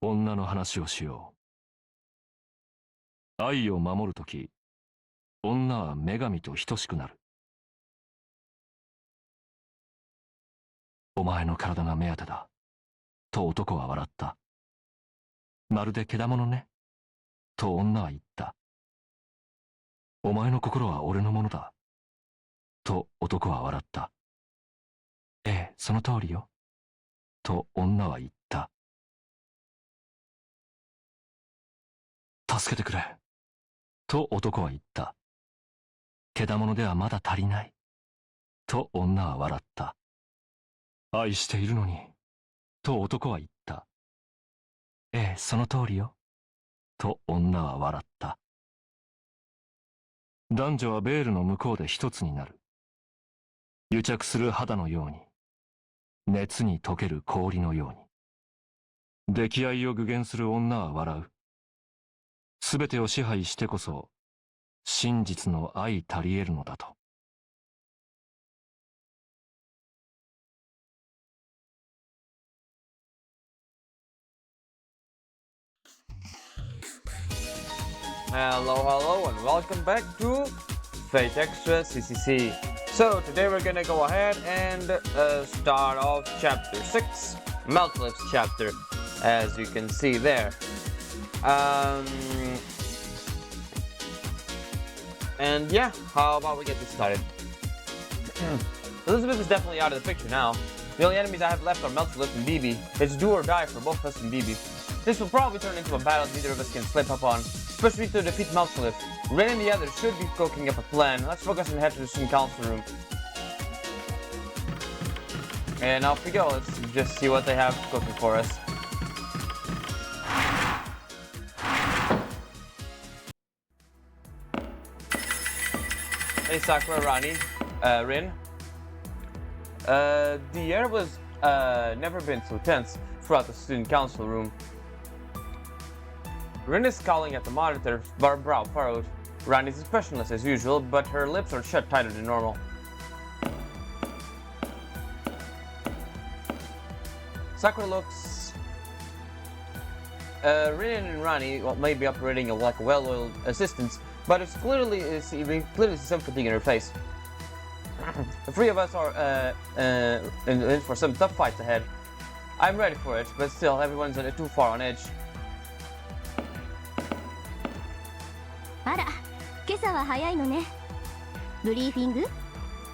女の話をしよう。愛を守るとき、女は女神と等しくなる。お前の体が目当てだ。と男は笑った。まるでけだものね。と女は言った。お前の心は俺のものだ。と男は笑った。ええ、その通りよ。と女は言った。助けてくれ。と男は言った。けだものではまだ足りない。と女は笑った。愛しているのに。と男は言った。ええ、その通りよ。と女は笑った。男女はベールの向こうで一つになる。癒着する肌のように。熱に溶ける氷のように。溺愛を具現する女は笑う。すべてを支配してこそ、真実の愛たり得るのだと。Hello, hello, and welcome back to Fate Extra CCC. So today we're gonna go ahead and start off chapter 6, Meltlif's chapter, as you can see there. And yeah, how about we get this started? Elizabeth is definitely out of the picture now. The only enemies I have left are Meltlif and BB. It's do or die for both us and BB. This will probably turn into a battle neither of us can slip up on, especially to defeat Meltlif. Ren and the others should be cooking up a plan. Let's focus and head to the student council room. And off we go. Let's just see what they have cooking for us. Hey Sakura, Rani, Rin. The air was never been so tense throughout the student council room. Rin is scowling at the monitor, brow furrowed. Rani is expressionless as usual, but her lips are shut tighter than normal. Sakura looks... Rin and Rani may be operating like well-oiled assistants, but it's clearly some fatigue in her face. The three of us are in for some tough fights ahead. I'm ready for it, but still, everyone's too far on edge. あら、今朝は早いのね。ブリーフィング？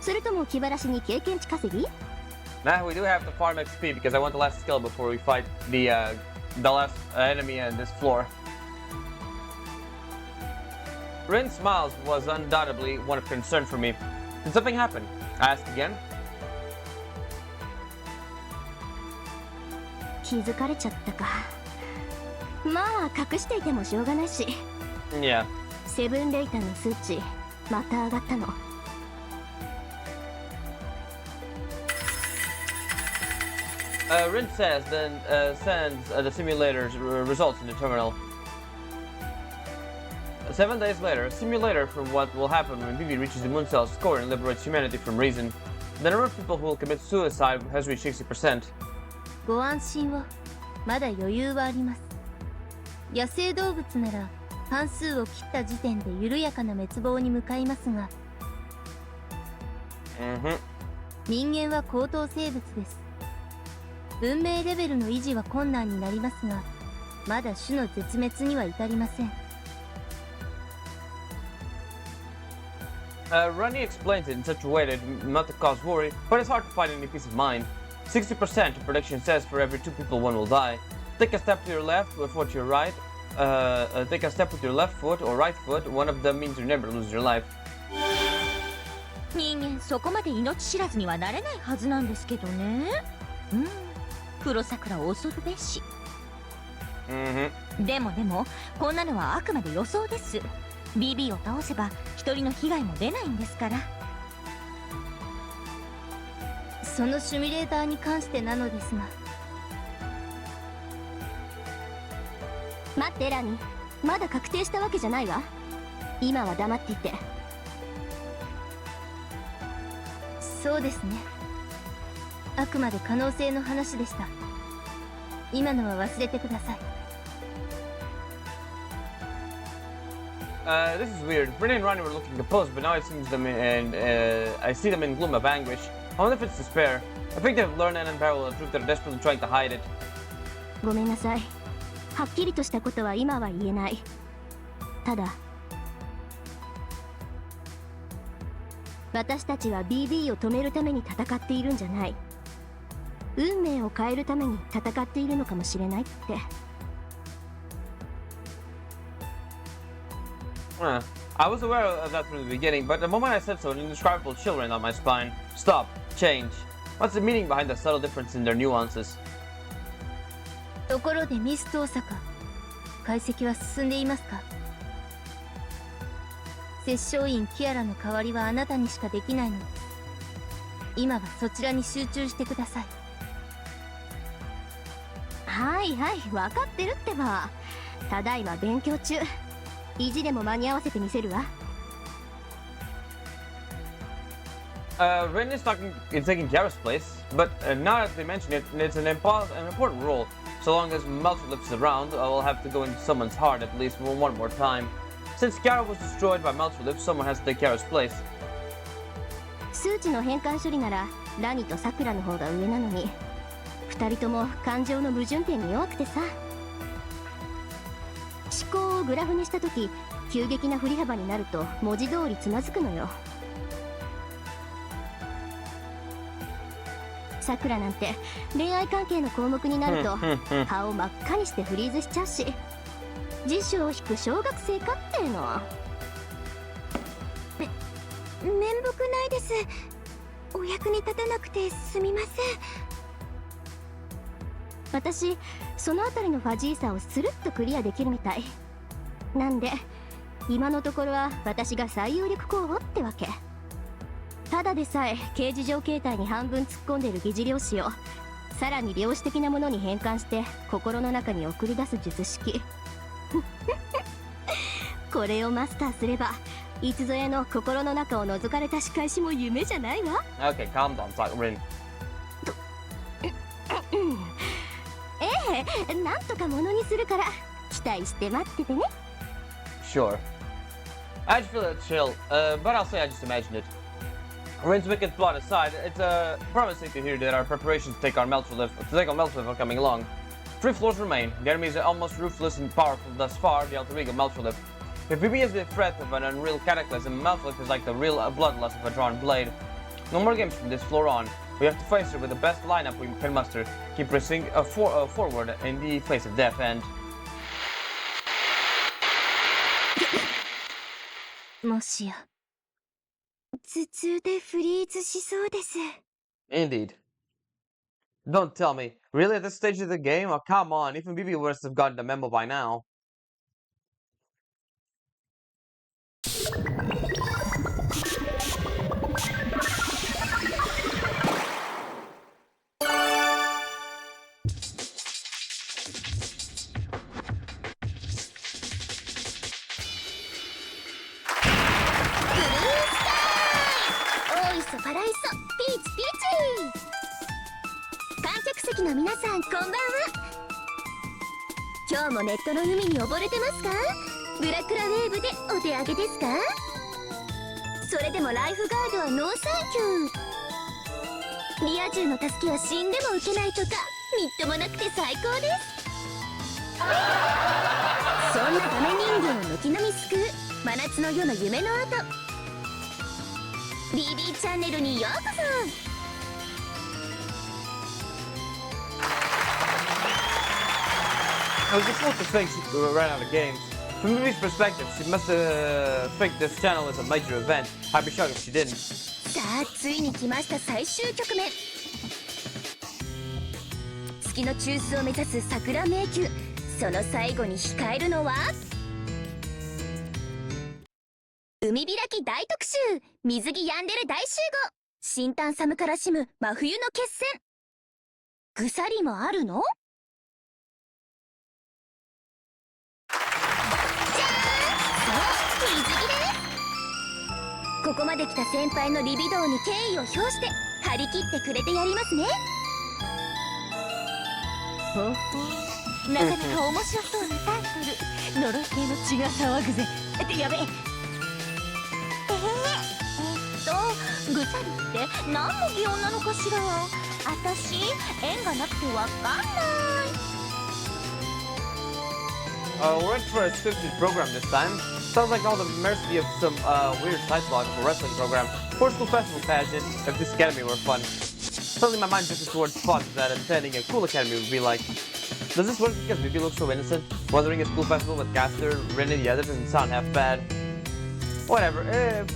それとも気晴らしに経験値稼ぎ？ Nah, we do have to farm XP because I want the last skill before we fight the last enemy on this floor. Rin's smiles was undoubtedly one of concern for me. Did something happen? I asked again. 気づかれちゃったか。まあ隠していてもしょうがないし。Yeah. セブンレイターの数値また上がったの。Rin says, then sends the simulator's results in the terminal. 7 days later, a simulator for what will happen when BB reaches the moon cell's core and liberates humanity from reason. The number of people who will commit suicide has reached 60%. ご安心を。まだ余裕はあります。野生動物なら半数を切った時点で緩やかな滅亡に向かいますが、人間は高等生物です。文明レベルの維持は困難になりますが、まだ種の絶滅には至りません。Runny explains it in such a way that not to cause worry, but it's hard to find any peace of mind. 60% prediction says for every 2 people 1 will die. Take a step to your left with what your right. Take a step with your left foot or right foot. One of them means you never lose your life. 人間そこまで命知らずにはなれないはずなんですけどね。黒桜を恐るべし。でもこんなのはあくまで予想です。BB を倒せば一人の被害も出ないんですから。そのシミュレーターに関してなのですが。待ってラニー、まだ確定したわけじゃないわ。今は黙っていて。そうですね。あくまで可能性の話でした。今のは忘れてください。 This is weird. Brittany and Ronnie were looking composed, but now it seems them and I see them in gloom of anguish. I wonder if it's despair. I think they've learned and unparalleled the truth. They're desperately trying to hide it. ごめんなさい。はっきりとしたことは今は言えない。ただ私たちは BB を止めるために戦っているんじゃない。運命を変えるために戦っているのかもしれないって。I was aware of that from the beginning, but the moment I said so, an indescribable chill ran down my spine. Stop. Change. What's the meaning behind the subtle difference in their nuances? ところでミスト大阪、解析は進んでいますか？摂政院キアラの代わりはあなたにしかできないのです。今はそちらに集中してください。はいはい、分かってるってば。ただいま勉強中。意地でも間に合わせてみせるわ。Ren is taking Kiara's place, but now that they mention it, it's an important role. So long as Melcher is around, I will have to go into someone's heart at least one more time. Since Kiara was destroyed by Melcher, someone has to take Kiara's place. 数値の変換処理ならラニとサクラの方が上なのに、二人とも感情の矛盾点に弱くてさ。思考をグラフにした時、急激な振り幅になると文字通りつまずくのよ。サクラなんて恋愛関係の項目になると顔真っ赤にしてフリーズしちゃうし、辞書を引く小学生かっていうの。面目ないです。お役に立たなくてすみません。私そのあたりのファジーさをスルッとクリアできるみたいなんで、今のところは私が最有力候補ってわけ。ただでさえ刑事上形態に半分突っ込んでる疑似量子をさらに量子的なものに変換して心の中に送り出す術式これをマスターすればいつぞやの心の中を覗かれた仕返しも夢じゃないわ。 Okay, calm down, Ren. ええ、なんとかものにするから期待して待っててね。 Sure. I just feel a chill, but I'll say I just imagined it. Ren's wicked plot aside, it's promising to hear that our preparations to take on Melcher are coming along. 3 floors remain. The enemy is almost ruthless and powerful thus far, the alter ego Melcher. If BB is the threat of an unreal cataclysm, Melcher is like the real bloodlust of a drawn blade. No more games from this floor on. We have to face her with the best lineup we can muster. Keep pressing forward in the face of death and... もしや頭痛でフリーズしそうです。 Indeed. Don't tell me. Really at this stage of the game? Oh, come on. Even BB must have gotten the memo by now. Pizza の皆さんこんばんは。今日もネットの海に溺れてますか？ブラクラウェーブでお手上げですか？それでもライフガードはノーサンキュー。リア充の助けは死んでも受けないとかみっともなくて最高です。そんなダメ人間を軒並み救う真夏の夜の夢の後、 BB チャンネルにようこそ。I was just supposed to think she ran out of games. From Ruby's perspective, she must think this channel is a major event. I'd be shocked if she didn't. さあついに来ました最終局面。月の中枢を目指す桜迷宮、その最後に控えるのは海開き大特集、水着ヤンデレ大集合、新炭寒からしむ真冬の決戦。ぐさりもあるの？ここまで来た先輩のリビドーに敬意を表して張り切ってくれてやりますね。ほほう、なかなか面白そうなタイトル。呪い系の血が騒ぐぜ。ってやべえ。ぐさりって何の擬音なのかしら。あたし縁がなくてわかんない。We're in for a scripted program this time. Sounds like all the mercy of some weird side blog for wrestling program or school festival pageant if this academy were fun. Suddenly my mind drifted towards thoughts that attending a cool academy would be like. Does this work because Bibi looks so innocent? Wondering a school festival with Caster, Rin, the other doesn't sound half bad. Whatever,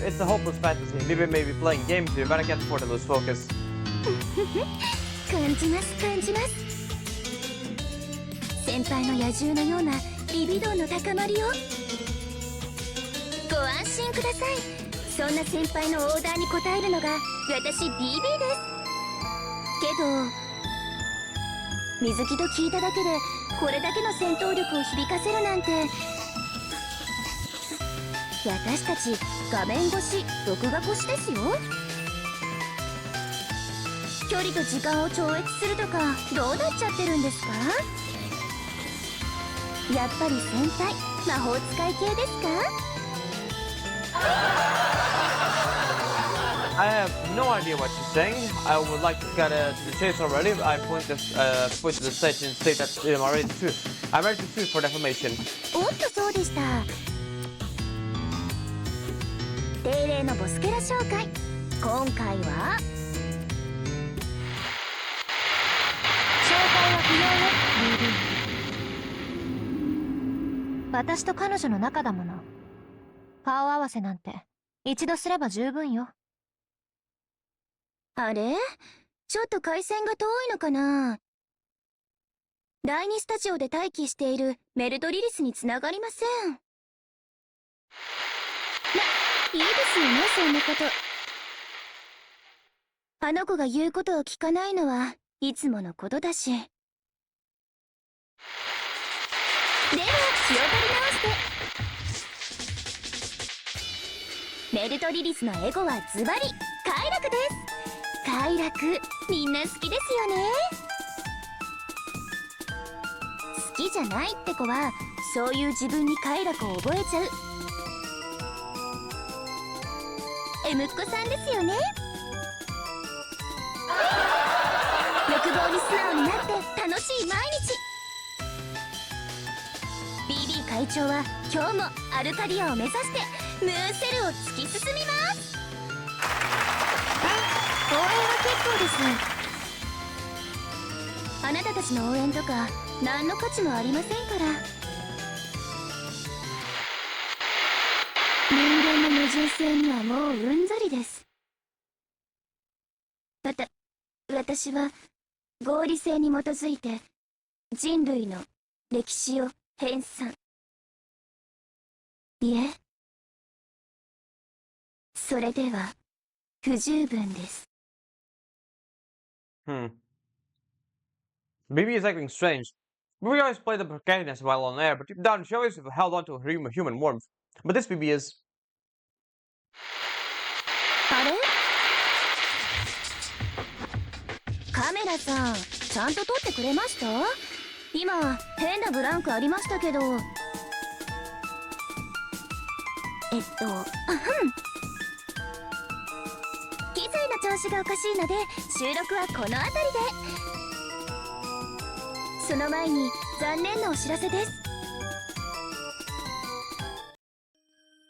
it's a hopeless fantasy. Bibi may be playing games here, but I can't afford to lose focus. 感じます感じます。先輩の野獣のようなビビ度の高まりをご安心ください。そんな先輩のオーダーに応えるのが私 BB ですけど、水着と聞いただけでこれだけの戦闘力を響かせるなんて。私たち画面越し録画越しですよ。距離と時間を超越するとかどうなっちゃってるんですか？やっぱり先輩魔法使い系ですか？ I have no idea what she's saying. I would like to cut to the chase already. I point to the stage and state that I'm ready to sue. I'm ready to sue for defamation. おっとそうでした。定例のボスキャラ紹介。今回は紹介は不要よ、BB。私と彼女の仲だもの。顔合わせなんて一度すれば十分よ。あれ？ちょっと回線が遠いのかな？第2スタジオで待機しているメルトリリスにつながりません。いいですよね、そんなこと。あの子が言うことを聞かないのはいつものことだし。では気を取り直して。メルトリリスのエゴはズバリ快楽です。快楽みんな好きですよね。好きじゃないって子はそういう自分に快楽を覚えちゃうMっ子さんですよね。欲望に素直になって楽しい毎日。 BB 会長は今日もアルカディアを目指してムーンセルを突き進みます。応援は結構です。あなたたちの応援とか何の価値もありませんから。人間の矛盾性にはもううんざりです。私は合理性に基づいて人類の歴史を編纂。いえ、それでは不十分です。Maybe it's acting strange. We always play the protagonist while on air, but deep down she always held on to her human warmth. But this BB is. あれ？カメラさん、ちゃんと撮ってくれました？今、変なブランクありましたけど。機材の調子がおかしいので、収録はこの辺りで。その前に、残念なお知らせです。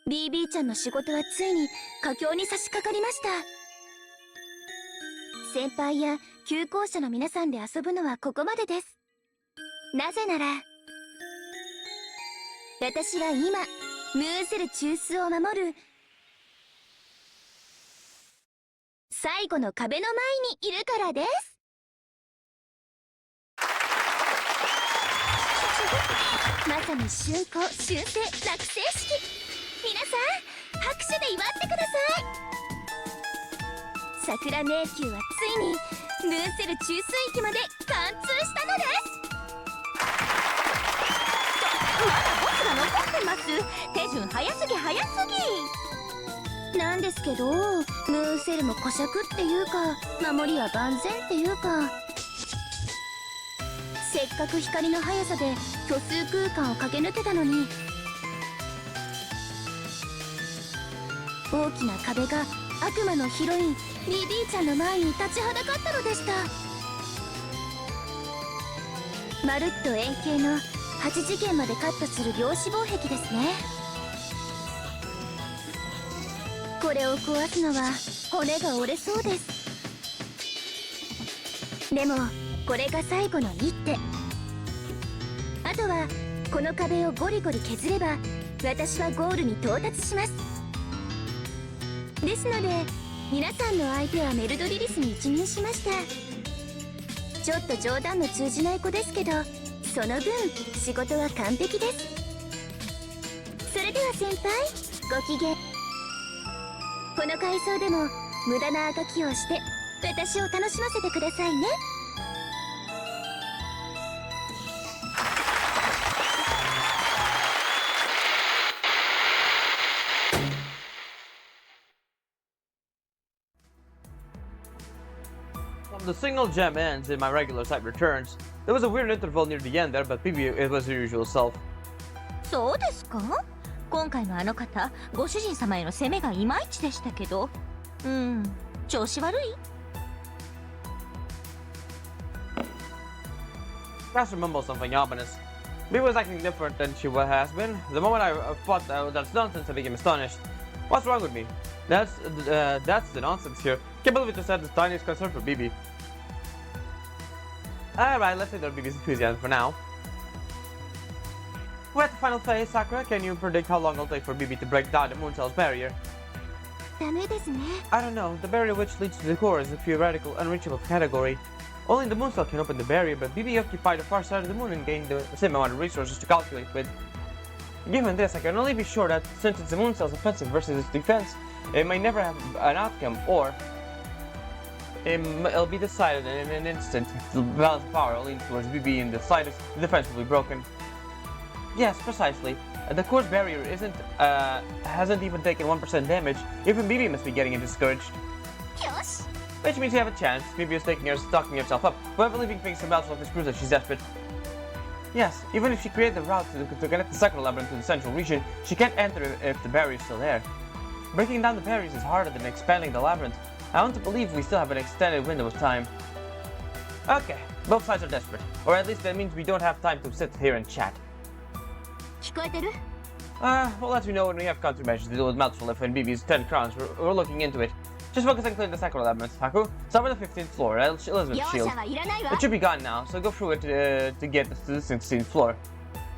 BB ちゃんの仕事はついに佳境に差し掛かりました。先輩や旧校舎の皆さんで遊ぶのはここまでです。なぜなら私は今ムーンセル中枢を守る最後の壁の前にいるからです。まさに春光春生落成式。皆さん拍手で祝ってください。桜迷宮はついにムーンセル中枢域まで貫通したのです。まだボスが残ってます。手順早すぎ早すぎなんですけど、ムーンセルも小尺っていうか守りは万全っていうか、せっかく光の速さで虚数空間を駆け抜けたのに。大きな壁が悪魔のヒロインビビーちゃんの前に立ちはだかったのでした。まるっと円形の8次元までカットする量子防壁ですね。これを壊すのは骨が折れそうです。でもこれが最後の一手。あとはこの壁をゴリゴリ削れば私はゴールに到達します。ですので皆さんの相手はメルドリリスに一任しました。ちょっと冗談の通じない子ですけど、その分仕事は完璧です。それでは先輩、ごきげん。この階層でも無駄なあがきをして私を楽しませてくださいね。The signal gem ends and my regular sight returns. There was a weird interval near the end there, but maybe it was her usual self. そうですか？今回のあの方、ご主人様への攻めがいまいちでしたけど。調子悪い？ Master mumbled something ominous. Maybe was acting different than she has been. The moment I thought that's nonsense, I became astonished. What's wrong with me? That's the nonsense here. Can't believe it just had the tiniest concern for BB. Alright, let's ignore BB's enthusiasm for now. We're at the final phase, Sakura. Can you predict how long it'll take for BB to break down the moon cell's barrier? ダメですね。 I don't know. The barrier which leads to the core is a theoretical, unreachable category. Only the moon cell can open the barrier, but BB occupied the far side of the moon and gained the same amount of resources to calculate with. Given this, I can only be sure that since it's the moon cell's offensive versus its defense, it may never have an outcome, or it'll be decided in an instant. The balance of power will lean towards BB in the slightest, the defense will be broken. Yes, precisely. The core's barrier hasn't even taken 1% damage. Even BB must be getting discouraged. よし。 Which means you have a chance. BB is stocking herself up, but believing things to bounce off his cruiser, she's desperate. Yes, even if she created the route to connect the second labyrinth to the central region, she can't enter if the barrier is still there. Breaking down the barriers is harder than expanding the labyrinth. I want to believe we still have an extended window of time. Okay, both sides are desperate. Or at least that means we don't have time to sit here and chat. 聞こえてる？ We'll let you know when we have countermeasures to deal with Maltfulif and BB's 10 crowns. We're looking into it. Just focus on clearing the second labyrinth, Haku. Start with the 15th floor, Elizabeth's 容 shield. 赦はいらないわ。 It should be gone now, so go through it to get to the 16th floor.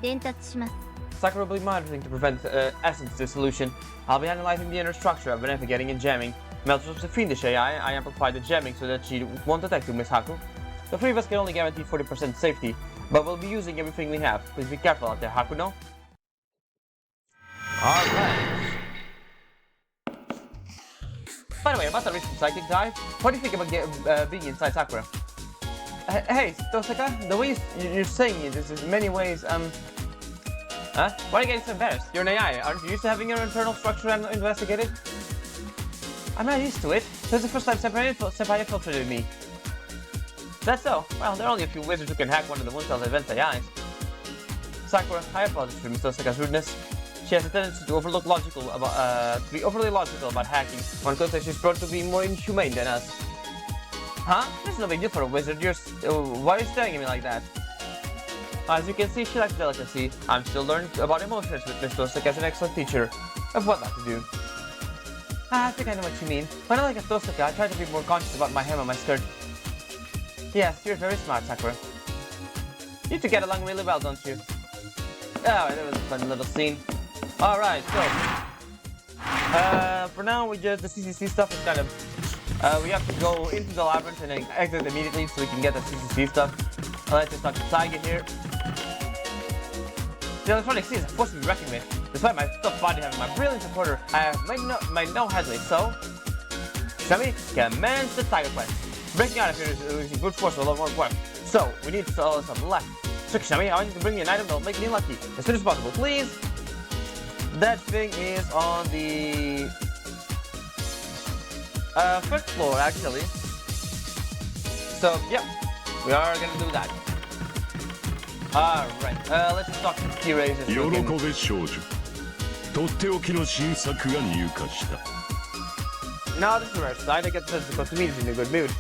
伝達します。 Sakura will be monitoring to prevent essence dissolution. I'll be analyzing the inner structure of navigating and jamming. Melchor's a fiendish AI. I amplify the jamming so that she won't detect you, Miss Haku. The three of us can only guarantee 40% safety, but we'll be using everything we have. Please be careful out there, Haku, no? Alright. By the way, about the recent psychic dive, what do you think about being inside Sakura? Hey, Tosaka, the way you're saying it is in many ways, Huh? Why are you getting so embarrassed? You're an AI. Aren't you used to having your internal structure investigated? I'm not used to it. This is the first time Senpai infiltrated me. That's so. Well, there are only a few wizards who can hack one of the Moon Cell's advanced AIs. Sakura, I apologize for Miss Tosaka's rudeness. She has a tendency to be overly logical about hacking. One could say she's prone to be more inhumane than us. Huh? This is no big deal for a wizard. Why are you staring at me like that? As you can see, she lacks delicacy. I'm still learning about emotions with Miss Tosaka as an excellent teacher of what not to do. I think I know what you mean. When I like a Tosaka, I try to be more conscious about my hem on my skirt. Yes, you're very smart, Sakura. You two get along really well, don't you? Oh, that was a fun little scene. Alright, so... for now, the CCC stuff is kind of... we have to go into the labyrinth and then exit immediately so we can get the CCC stuff. Let's just talk to Tiger here. The electronic scene is a force to be reckoned with. Despite my tough body having my brilliant supporter, I have made no headway, so... Shami commands the Tiger Quest. Breaking out of here is using brute force a lot more work. So, we need some left. So Shami, I want you to bring me an item that will make me lucky. As soon as possible, please! That thing is on the... first floor, actually. So, yeah. We are gonna do that. Alright, let's just talk to Kirei. 喜べ少女とっておきの新作が入荷した Now this is the right side. I get the sense because to me is in a good mood.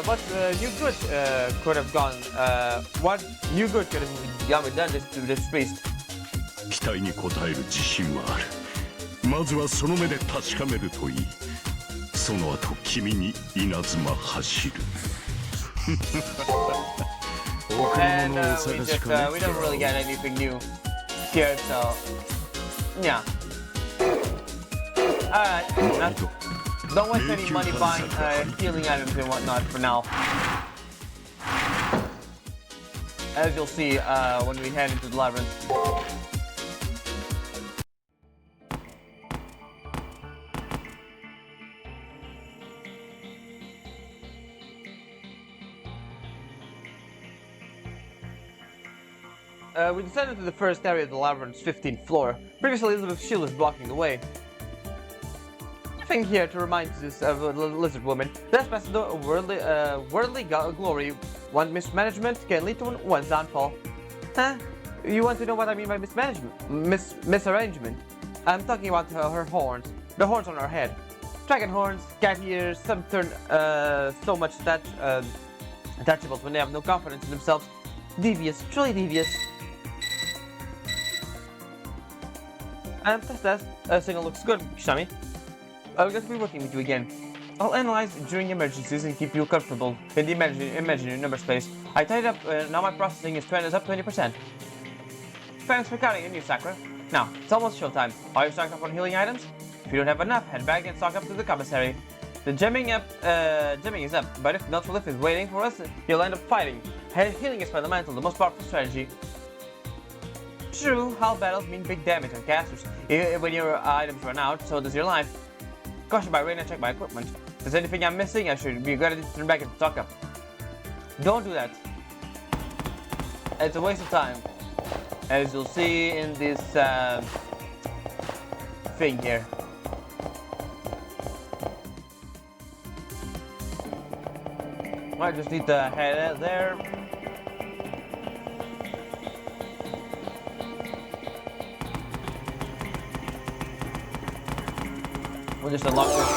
What new good could have gone? What new good could have gone done to this priest? 期待に応える自信はあるまずはその目で確かめるといいその後君に稲妻走る And we don't really get anything new here, so yeah. Alright, don't waste any money buying healing items and whatnot for now. As you'll see when we head into the labyrinth. We descended to the first area of the labyrinth's 15th floor. Previously, Elizabeth's shield was blocking the way. Nothing here to remind us of a lizard woman. That's past the worldly glory. One mismanagement can lead to one's downfall. Huh? You want to know what I mean by mismanagement? Misarrangement? I'm talking about her horns. The horns on her head. Dragon horns, cat ears, some turn so much attachable when they have no confidence in themselves. Devious, truly devious. Test. Signal looks good, Shami. I'm going to be working with you again. I'll analyze during emergencies and keep you comfortable in the imaginary number space. I tied up, now my processing is up 20%. Thanks for counting on you, Sakura. Now, it's almost showtime. Are you stocked up on healing items? If you don't have enough, head back and stock up to the commissary. The gemming is up, but if Meltrolith is waiting for us, you'll end up fighting. Healing is fundamental, the most powerful strategy. True, hull battles mean big damage on casters. When your items run out, so does your life. Caution by rain and check my equipment. If there's anything I'm missing, I should be ready to turn back and stock up. Don't do that. It's a waste of time. As you'll see in this thing here. I just need to head out there. We'll just unlock this.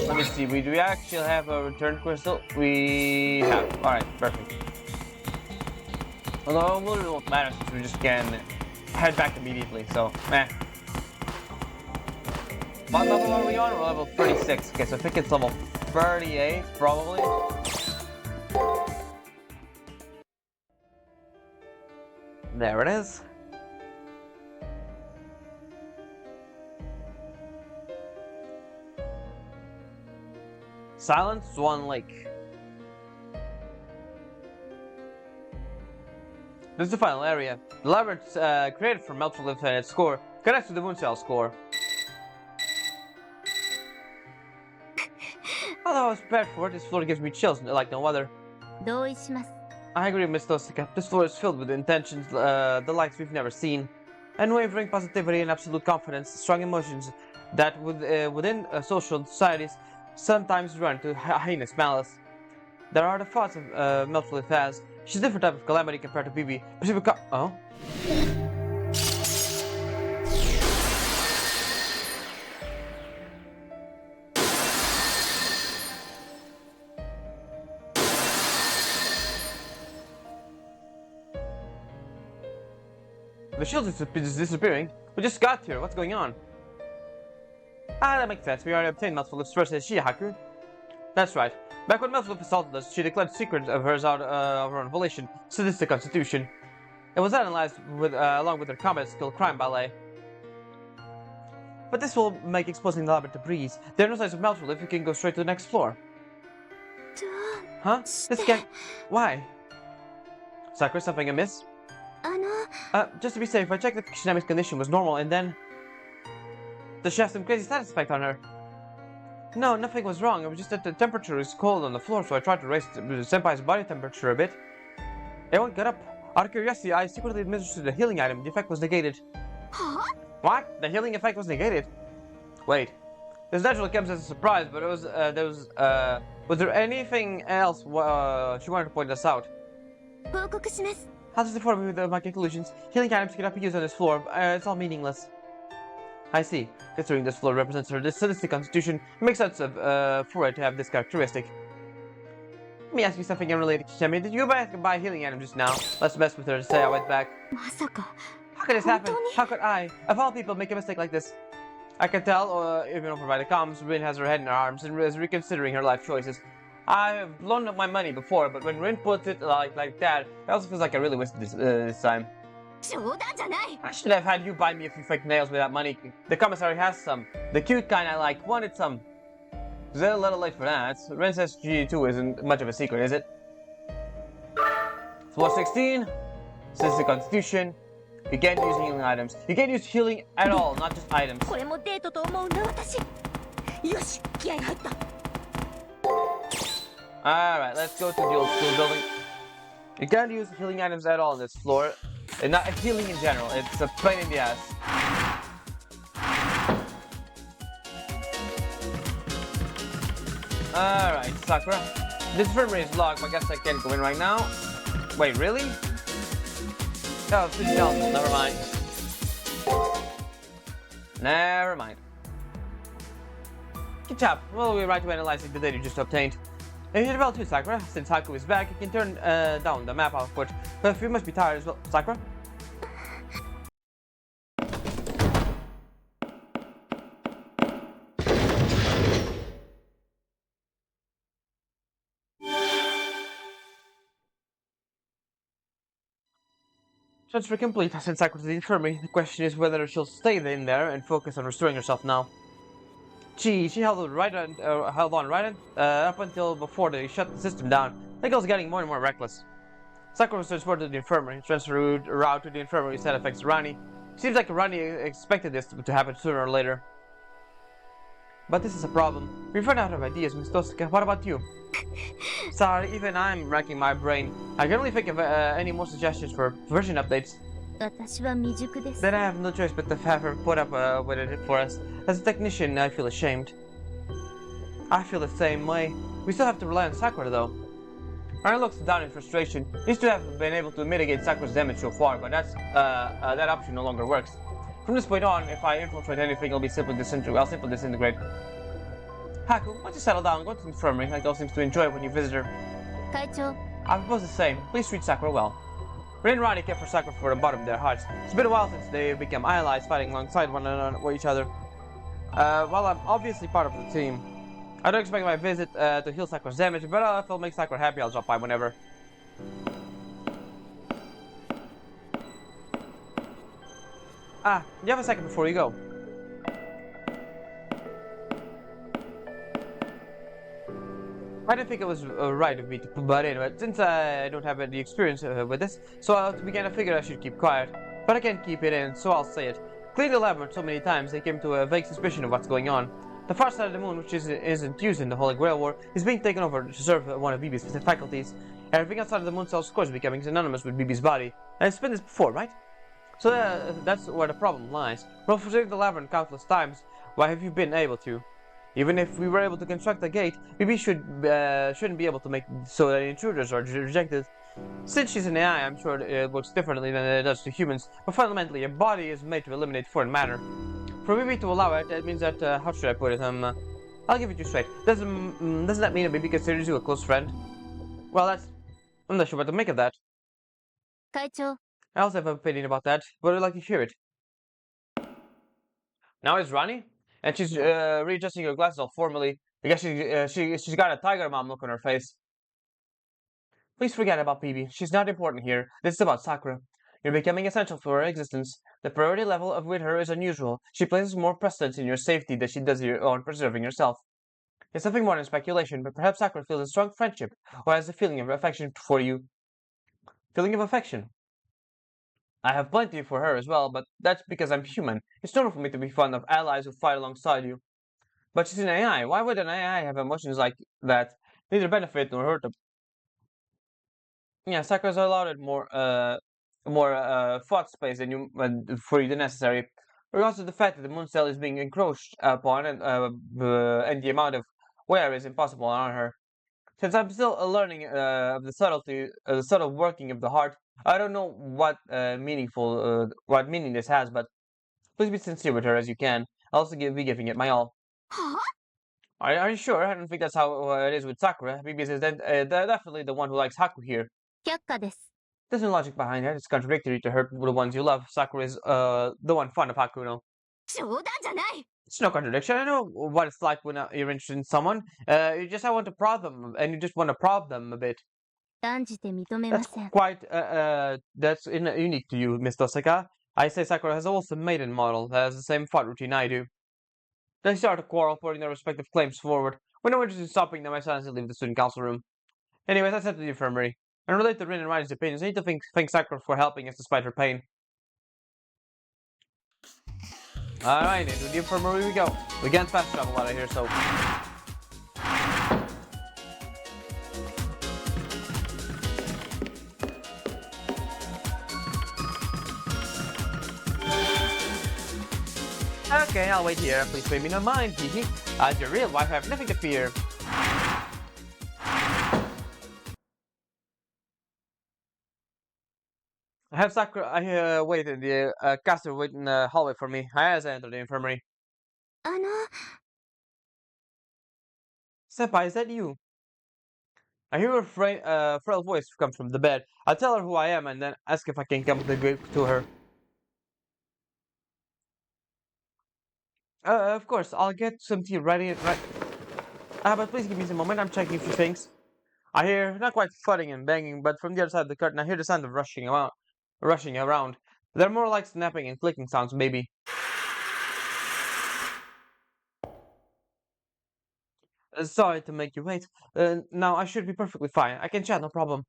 Let me see, do we actually have a return crystal? We have. Alright, perfect. Although it won't matter since we just can head back immediately, so What level are we on? We're level 36. Okay, so I think it's level 38, probably. There it is. Silent Swan Lake. This is the final area. The labyrinth created from Meltrolith and its score connects to the Moon Cell score. Although I was prepared for it, this floor gives me chills like no other. I agree, Miss Tosika. This floor is filled with intentions, the likes we've never seen. Unwavering positivity and absolute confidence, strong emotions that within social societies sometimes run to heinous malice. There are the thoughts of Meltrolith has. She's a different type of calamity compared to Bibi. But she oh? The shield is disappearing. We just got here. What's going on? Ah, that makes sense. We already obtained Meltrolith's first Shihaku. That's right. Back when Meltrolith assaulted us, she declared secrets of hers out of her own volition, sadistic constitution. It was analyzed along with her combat skill crime ballet. But this will make exposing the labyrinth a breeze. There are no signs of Meltrolith. We can go straight to the next floor. Huh? This can't... Why? Sakura, something amiss? Just to be safe, I checked that Shinami's condition was normal, and then... Does she have some crazy status effect on her? No, nothing was wrong. It was just that the temperature is cold on the floor, so I tried to raise the senpai's body temperature a bit. It won't get up. Out of curiosity, I secretly administered a healing item. The effect was negated. Huh? What? The healing effect was negated? Wait. This naturally comes as a surprise, but it was Was there anything else she wanted to point us out? 報告します。 How does it inform me with my conclusions? Healing items cannot be used on this floor. It's all meaningless. I see. Considering this floor represents her sadistic constitution, it makes sense for it to have this characteristic. Let me ask you something unrelated, Kishimi. Did you buy healing items just now? Let's mess with her to say I went back. まさか How could this happen? 本当に？ How could I, of all people, make a mistake like this? I can tell, even over by the comms, Rin has her head in her arms and is reconsidering her life choices. I have blown up my money before, but when Rin puts it like that, it also feels like I really wasted this time. 冗談じゃない。 I should have had you buy me a few fake nails with that money. The commissary has some. The cute kind I like wanted some. It's a little late for that. Rin says G2 isn't much of a secret, is it? Floor 16. Sadistic constitution. You can't use healing items. You can't use healing at all, not just items. これもデートと思うんだ私。よし、気合い入った。 Alright, let's go to the old school building. You can't use healing items at all on this floor. And not healing in general, it's a pain in the ass. Alright, Sakura. This infirmary is locked, but I guess I can't go in right now. Wait, really? Oh, it's pretty helpful, never mind. Never mind. Good job. Well, we're right to analyzing the data you just obtained. You did well too, Sakura. Since Haku is back, you can turn down the map output. But you must be tired as well, Sakura. Transfer complete. I sent Sakura to the infirmary. The question is whether she'll stay in there and focus on restoring herself now. She held on right up until before they shut the system down. The girl's getting more and more reckless. Sakura was transported to the infirmary. Transfer route to the infirmary said affects Rani. Seems like Rani expected this to happen sooner or later. But this is a problem. We've run out of ideas, Miss Tosaka. What about you? Sorry, even I'm racking my brain. I can only think of any more suggestions for version updates. 私は未熟です。 Then I have no choice but to have her put up with it for us. As a technician, I feel ashamed. I feel the same way. We still have to rely on Sakura, though. Ryan looks down in frustration. He used to have been able to mitigate Sakura's damage so far, but that option no longer works. From this point on, if I infiltrate anything, I'll simply disintegrate. Haku, why don't you settle down and go to the infirmary? That girl seems to enjoy it when you visit her. 会長、 I propose the same. Please treat Sakura well. Rin and Rani care for Sakura from the bottom of their hearts. It's been a while since they become allies, fighting alongside one another or each other. While I'm obviously part of the team, I don't expect my visit to heal Sakura's damage, but if it'll make Sakura happy, I'll drop by whenever. You have a second before you go. I didn't think it was right of me to butt in, but since I don't have any experience with this, so to begin I figured I should keep quiet. But I can't keep it in, so I'll say it. Cleaning the labyrinth so many times, they came to a vague suspicion of what's going on. The far side of the moon, which isn't used in the Holy Grail War, is being taken over to serve one of BB's faculties. Everything outside of the moon cell's core is becoming synonymous with BB's body. And it's been this before, right? So that's where the problem lies. Well, for saving the labyrinth countless times, why have you been able to? Even if we were able to construct a gate, BB shouldn't be able to make so that intruders are rejected. Since she's an AI, I'm sure it works differently than it does to humans, but fundamentally, a body is made to eliminate foreign matter. For BB to allow it, it means that, how should I put it, I'll give it to you straight. Doesn't that mean that BB considers you a close friend? Well, I'm not sure what to make of that. 会長、 I also have an opinion about that, but I'd like to hear it. Now it's Rani, and she's readjusting her glasses all formally. I guess she's got a tiger mom look on her face. Please forget about BB. She's not important here. This is about Sakura. You're becoming essential for her existence. The priority level with her is unusual. She places more precedence in your safety than she does on preserving yourself. It's nothing more than speculation, but perhaps Sakura feels a strong friendship, or has a feeling of affection for you. Feeling of affection. I have plenty for her as well, but that's because I'm human. It's normal for me to be fond of allies who fight alongside you. But she's an AI. Why would an AI have emotions like that? Neither benefit nor hurt them. Yeah, Sakura's allowed more thought space for you than necessary. Regardless of the fact that the moon cell is being encroached upon and the amount of wear is impossible on her. Since I'm still learning of the subtle working of the heart, I don't know what what meaning this has, but please be sincere with her as you can. I'll also be giving it my all. は Are you sure? I don't think that's how it is with Sakura. BB is definitely the one who likes Haku here. 却下です。 There's no logic behind it. It's contradictory to hurt the ones you love. Sakura is the one fond of Hakuno. 冗談じゃない。 It's no contradiction. I know what it's like when you're interested in someone. You just want to prod them, and you just want to prod them a bit. 断じて認めま That's せん。 quite unique to you, Miss Tosaka. I say Sakura has also maiden model, has the same fight routine I do. They start a quarrel, putting their respective claims forward. When no interest in stopping them, I silently leave the student council room. Anyways, I said to the infirmary. And relate to Rin and Ryan's opinions, I need to thank Sakura for helping us despite her pain. Alright, into the infirmary we go. We can't fast travel out of here, so... Okay, I'll wait here. Please pay me no mind, hehe. As your real wife, I have nothing to fear. I have Sakura. I wait in the caster wait in the hallway for me. As I enter the infirmary. あの、 Senpai, is that you? I hear a frail voice come from the bed. I'll tell her who I am and then ask if I can come to her. Of course, I'll get some tea ready. But please give me some moment. I'm checking a few things. I hear not quite thudding and banging, but from the other side of the curtain, I hear the sound of rushing around. They're more like snapping and clicking sounds, maybe. Sorry to make you wait. Now I should be perfectly fine. I can chat, no problem.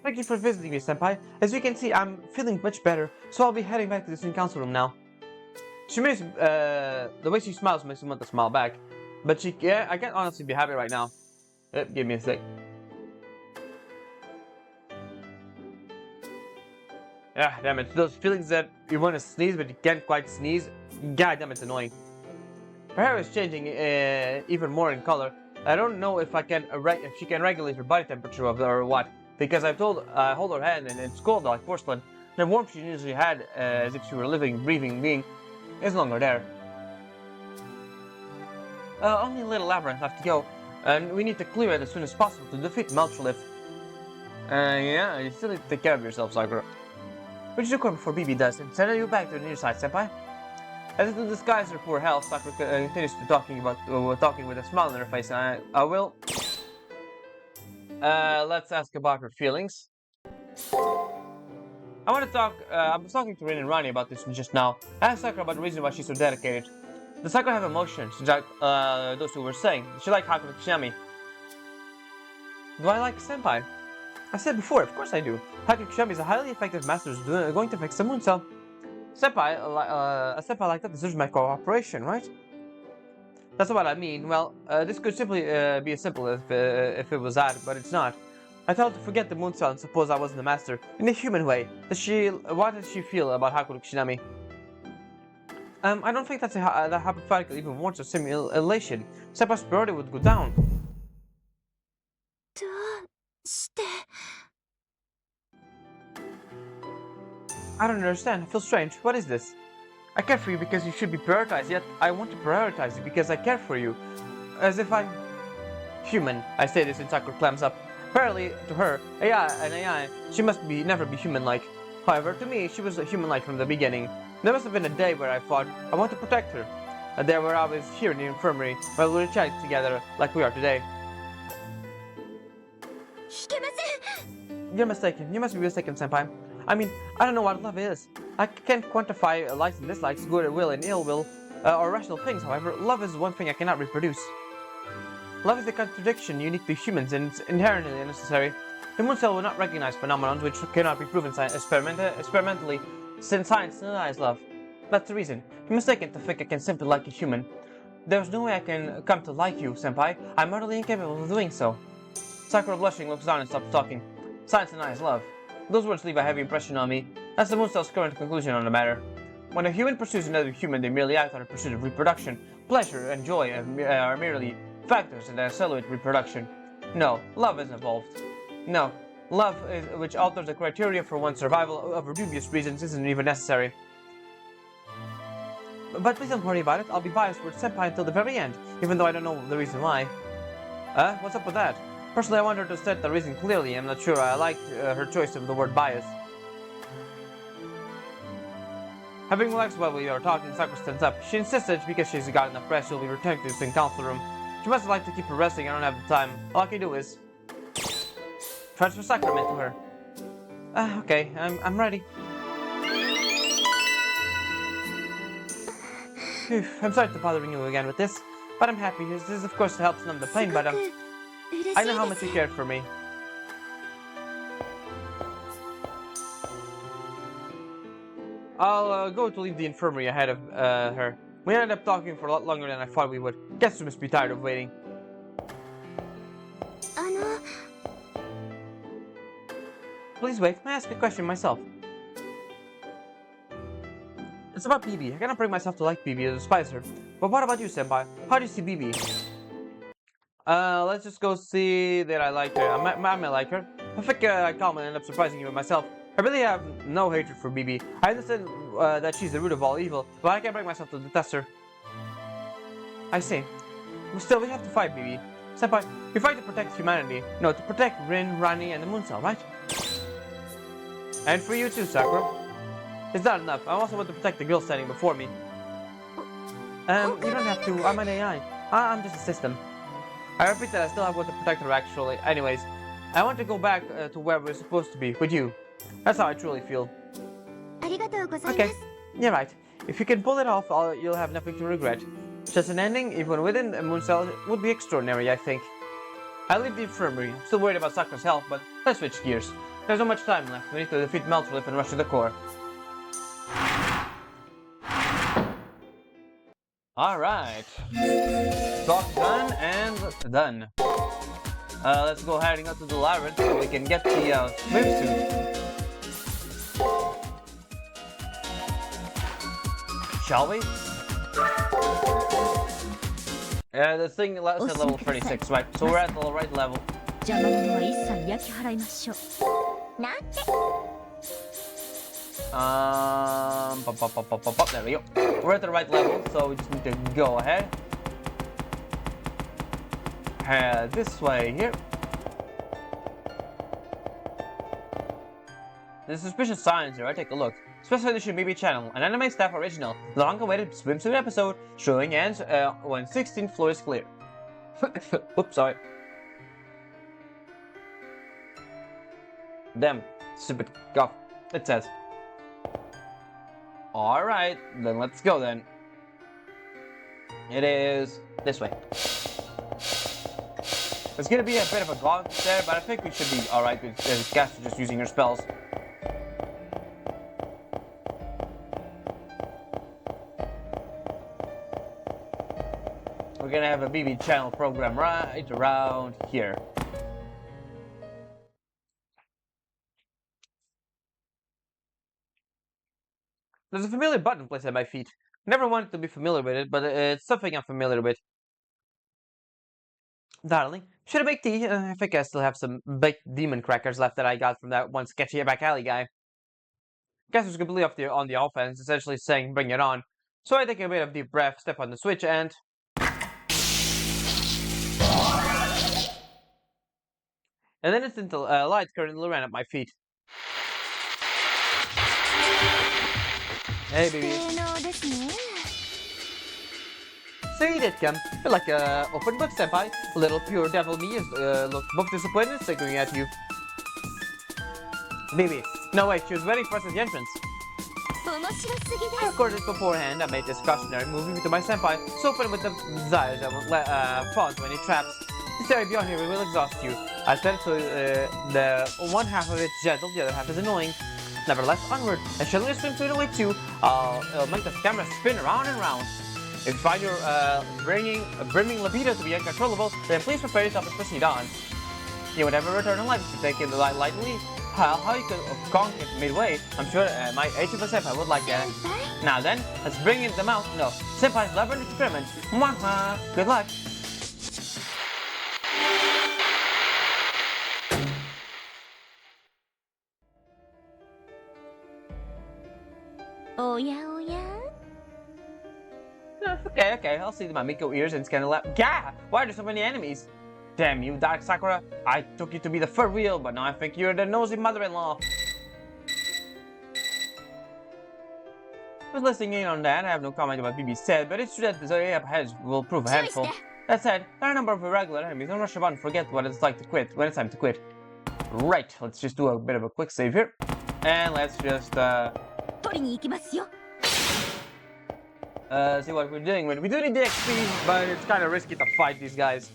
Thank you for visiting me, Senpai. As you can see, I'm feeling much better, so I'll be heading back to the student council room now. The way she smiles makes me want to smile back. But I can't honestly be happy right now. Give me a sec. Ah, damn it. Those feelings that you want to sneeze but you can't quite sneeze. God damn, it's annoying. Her hair is changing even more in color. I don't know if she can regulate her body temperature or what. Because I hold her hand and it's cold like porcelain. The warmth she usually had, as if she were a living, breathing being, is no longer there. Only a little labyrinth left to go, and we need to clear it as soon as possible to defeat Melcholith. Yeah, you still need to take care of yourself, Sakura. Which is required before BB does, and send you back to the near side, Senpai. As if to disguise her poor health, Sakura continues to talking with a smile on her face, and I will... let's ask about her feelings. I want to talk, I was talking to Rin and Rani about this just now. I asked Sakura about the reason why she's so dedicated. Does Sakura have emotions, like those two were saying? Does she like Haku Kishami? Do I like Senpai? I said before, of course I do. Haku Kishami is a highly effective master who's going to fix the moon cell. Senpai, a senpai like that deserves my cooperation, right? That's what I mean. Well, this could simply be as simple if it was that, but it's not. I told her to forget the moon cell and suppose I wasn't the master. In a human way. What does she feel about Haku Kishinami? I don't think that hypothetical even warrants a simulation. Senpai's priority would go down. どうして。 I don't understand. I feel strange. What is this? I care for you because you should be prioritized, yet I want to prioritize you because I care for you. As if I'm human. I say this and Sakura clams up. Apparently, to her, AI, she must never be human-like. However, to me, she was human-like from the beginning. There must have been a day where I thought, I want to protect her. A day where I was here in the infirmary, while we were chatting together like we are today. いけません。 You're mistaken. You must be mistaken, Senpai. I mean, I don't know what love is. I can't quantify likes and dislikes, goodwill and ill will, or rational things. However, love is one thing I cannot reproduce. Love is a contradiction unique to humans, and it's inherently unnecessary. The moon cell will not recognize phenomena which cannot be proven experimentally, since science denies love. That's the reason. You're mistaken to think I can simply like a human. There's no way I can come to like you, Senpai. I'm utterly incapable of doing so. Sakura, blushing, looks down and stops talking. Science denies love. Those words leave a heavy impression on me. That's the Mooncel's current conclusion on the matter. When a human pursues another human, they merely act on a pursuit of reproduction. Pleasure and joy are merely factors that accelerate reproduction. No, love is involved. No, love which alters the criteria for one's survival over dubious reasons isn't even necessary. But please don't worry about it. I'll be biased towards Senpai until the very end, even though I don't know the reason why. What's up with that? Personally, I want her to state the reason clearly. I'm not sure I like her choice of the word bias. Having relaxed while we are talking, Sakura stands up. She insists that because she's got enough rest, she'll be returning to the student council room. She must like to keep her resting. I don't have the time. All I can do is transfer Sacrament to her. Okay, I'm ready. Phew, I'm sorry to bothering you again with this, but I'm happy. This of course helps numb the pain, but I know how much you cared for me. I'll go to leave the infirmary ahead of her. We ended up talking for a lot longer than I thought we would. Guess you must be tired of waiting. Please wait, may I ask a question myself? It's about BB. I cannot bring myself to like BB or despise her. But what about you, Senpai? How do you see BB? Let's just go see that I like her. I may like her. I think I calmly end up surprising even myself. I really have no hatred for BB. I understand that she's the root of all evil, but I can't bring myself to detest her. I see. Still, we have to fight BB. Senpai, we fight to protect humanity. No, to protect Rin, Rani, and the Mooncell, right? And for you too, Sakura. It's not enough. I also want to protect the girl standing before me. You don't have to. I'm an AI. I'm just a system. I repeat that I still have one to protect her, actually. Anyways, I want to go back to where we're supposed to be, with you. That's how I truly feel. Okay, you're right. If you can pull it off, you'll have nothing to regret. Just an ending, even within a Mooncell, would be extraordinary, I think. I leave the infirmary. I'm still worried about Sakura's health, but let's switch gears. There's not much time left. We need to defeat Meltrolith and rush to the core. Alright. Talk done and done. Let's go heading up to the labyrinth so we can get the swimsuit. Shall we? The thing said level 36, right? So we're at the right level. There we go. We're at the right level, so we just need to go ahead. Head this way here. There's suspicious signs here, right? Take a look. Special edition BB channel, an anime staff original, the long-awaited swimsuit episode, showing ends when 16th floor is clear. Oops, sorry. Damn, stupid cough. It says. Alright, then let's go then. It is this way. It's gonna be a bit of a gaunt there, but I think we should be alright with Caster just using her spells. We're gonna have a BB channel program right around here. There's a familiar button placed at my feet. I never wanted to be familiar with it, but it's something I'm familiar with. Darling, should I make tea? I think I still have some baked demon crackers left that I got from that one sketchy back alley guy. Caster's completely on the offense, essentially saying bring it on. So I take a bit of deep breath, step on the switch, and... And then instant light currently ran at my feet. Hey, baby. So you did come. You're like a open book, senpai. Little pure devil me is look both disappointed and staring at you. Baby, no way, she was waiting for us at the entrance. I recorded this beforehand. I made this cautionary movie to my senpai, so open with the desires I won't fall into any traps. The story beyond here will exhaust you. I said so the one half of it's gentle, the other half is annoying. Nevertheless, onward. And shall we swim through the way too? It'll make the camera spin around and round. If you find your brimming libido to be uncontrollable, then please prepare yourself and proceed on. You would never return to life if you take in the light lightly. how you could conk it midway. I'm sure my 80% I would like that. Now then, let's bring them out. No, Senpai's elaborate experiment. Mwaha! Good luck.おやおや Okay, I'll see my Miko ears and scan the lab. Gah! Why are there so many enemies? Damn you, Dark Sakura. I took you to be the for real, but now I think you're the nosy mother-in-law. Was listening in on that. I have no comment about BB said, but it's true that the area up ahead will prove a handful. That said, there are a number of irregular enemies. Don't rush about and forget what it's like to quit when it's time to quit. Right, let's just do a bit of a quick save here. And let's just取りに行きますよ see what we're doing. We do need the XP, but it's kind of risky to fight these guys.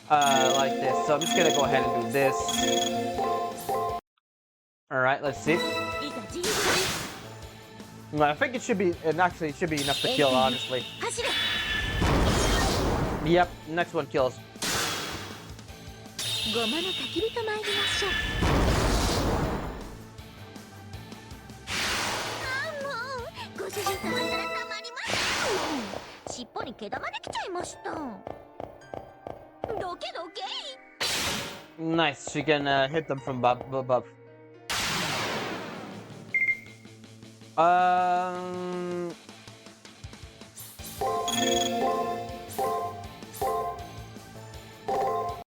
Like this. So I'm just gonna go ahead and do this. Alright, let's see. いざ陣地 Well, I think it should be, actually, it should be enough to kill, honestly. 走れ Yep, next one kills. ごまの焚き火と参りましょうあもうご主人様ったらたまりません尻尾に毛玉できちゃいましたどけどけ Nice, she can hit them from above.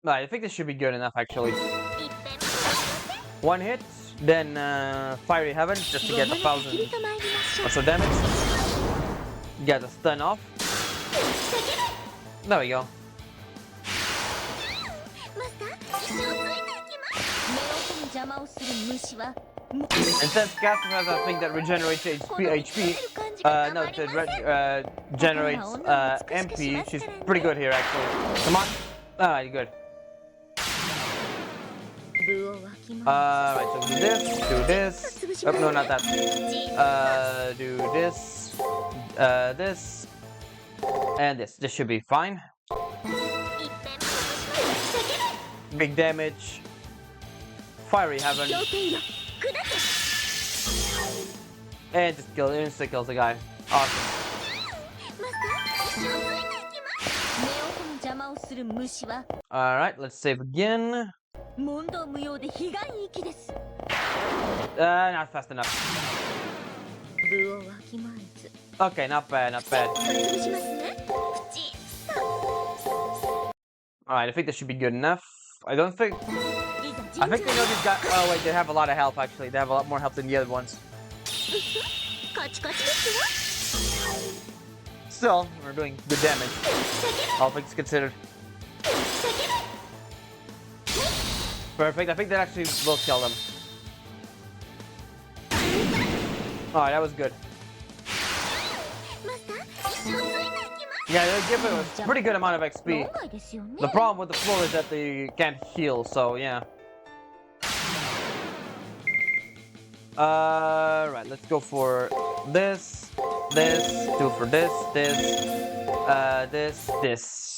I think this should be good enough, actually. いっぺんも One hit, then Fiery Heaven, just to get ご a まの焚き thousand 火と参りましょう or so damage. Get the stun off. There we go. マスター一生ついていきます目音に邪魔をする虫は And since casting has a thing that regenerates HP, no, that generates MP, she's pretty good here, actually. Come on. Alright, good. 部をわきま Right, so do this. Oh, no, not that. Do this. This. And this. This should be fine. すいっぺんもし Big damage. Fiery Heaven. 条件よ砕け And just insta kills the guy. Awesome. マスター一生ついていきます目音の邪魔をする虫は Alright, let's save again. 問答無用で彼岸域です Not fast enough. 部をわきまえず Okay, not bad, not bad. 潰しますねプチ Alright, I think this should be good enough. I don't think... いざ I think they know these guys... Oh wait, they have a lot of health actually. They have a lot more health than the other ones. カチカチですよ Still, we're doing good damage. All things considered. Perfect, I think that actually will kill them. Alright, that was good. マスター一生ついていきます Yeah, they give it a pretty good amount of XP. 論外ですよね The problem with the floor is that they can't heal, so yeah. Right, let's go for this, do for this, this.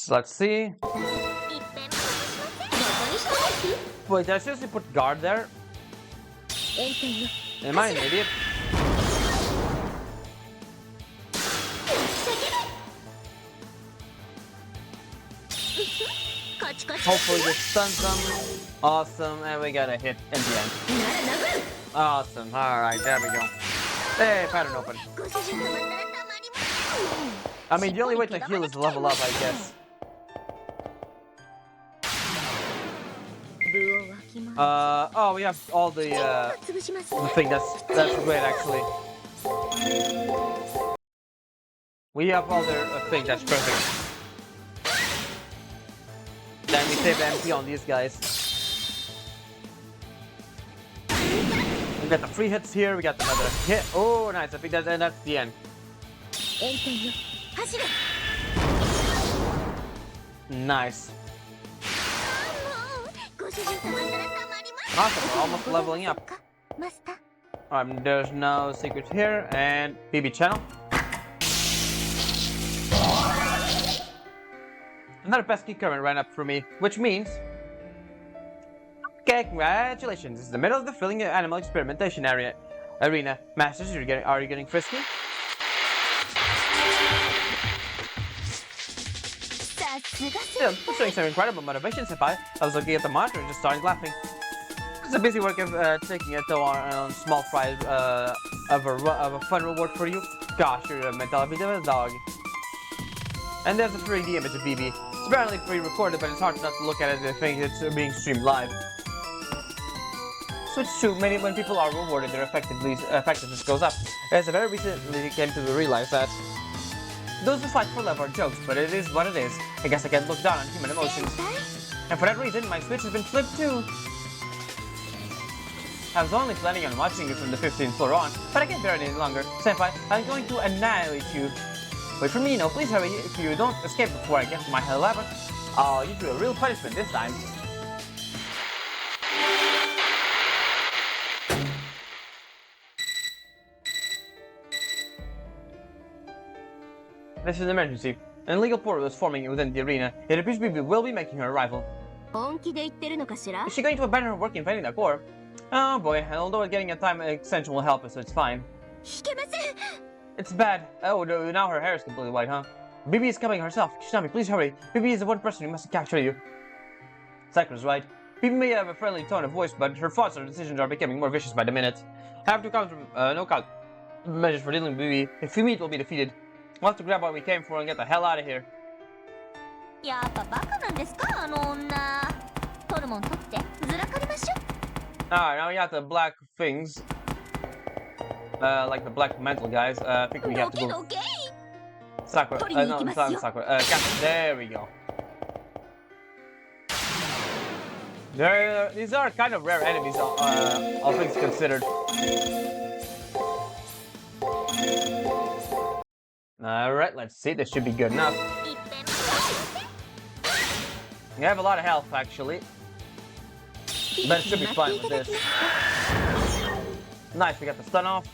Let's see. いっぺんもしませんどこにします Wait, did I seriously put guard there? 炎天よ Am I an idiot? Hopefully this stuns them. Awesome, and we got a hit in the end. Awesome, alright, there we go. Hey, pattern open. ご主人様ったらたまりません I mean, the only way to heal is to level up, I guess. 部をわきま Oh, we have all the 潰しますね thing. That's great, actually. We have all their thing. That's perfect. Then we save MP on these guys. We got the free hits here. We got another hit. Oh, nice. I think that's the end. 炎天よ走れ Nice. もうご主人様ったらたまりま Awesome. We're almost せん leveling up. マスター There's no secrets here. And BB channel. Another pesky current ran up for me, which means Okay, congratulations. This is the middle of the thrilling animal experimentation arena. Masters, are you getting frisky? さすが Yeah, I'm showing some incredible motivation, Senpai. I was looking at the monitor and just started laughing. It's a busy work of taking a toll on small fries of a fun reward for you. Gosh, you're a mental bit of a dog. And there's a 3D image of BB. It's apparently pre-recorded, but it's hard not to look at it and think it's being streamed live. So it's true, when people are rewarded, their effectiveness goes up. As I very recently came to realize that those who fight for love are jokes, but it is what it is. I guess I can't look down on human emotions. And for that reason, my switch has been flipped too. I was only planning on watching you from the 15th floor on, but I can't bear it any longer. Senpai, I'm going to annihilate you. Wait for me, no, please hurry. If you don't escape before I get to my 11th, I'll give you a real punishment this time. This is an emergency. An illegal portal is forming within the arena. It appears BB will be making her arrival. 本気で言ってるのかしら Is she going to abandon her work invading the core? Oh boy, and although getting a time extension will help us, so it's fine. 引けません It's bad. Oh, no, now her hair is completely white, huh? BB is coming herself. Kishinami, please hurry. BB is the one person who must capture you. Sakura's right. BB may have a friendly tone of voice, but her thoughts and decisions are becoming more vicious by the minute. I have to no count measures for dealing with BB. If we meet, we'll be defeated. We'll have to grab what we came for and get the hell out of here. やっぱバカなんですかあの女。取るもん取ってずらかりましょ。 Alright, now we got the black things. Like the black mental guys. I think we have to go. Sakura. No, it's not Sakura. Captain. There we go. These are kind of rare enemies, all things considered. Alright, let's see. This should be good enough. We have a lot of health, actually. But it should be fine with this. Nice, we got the stun off.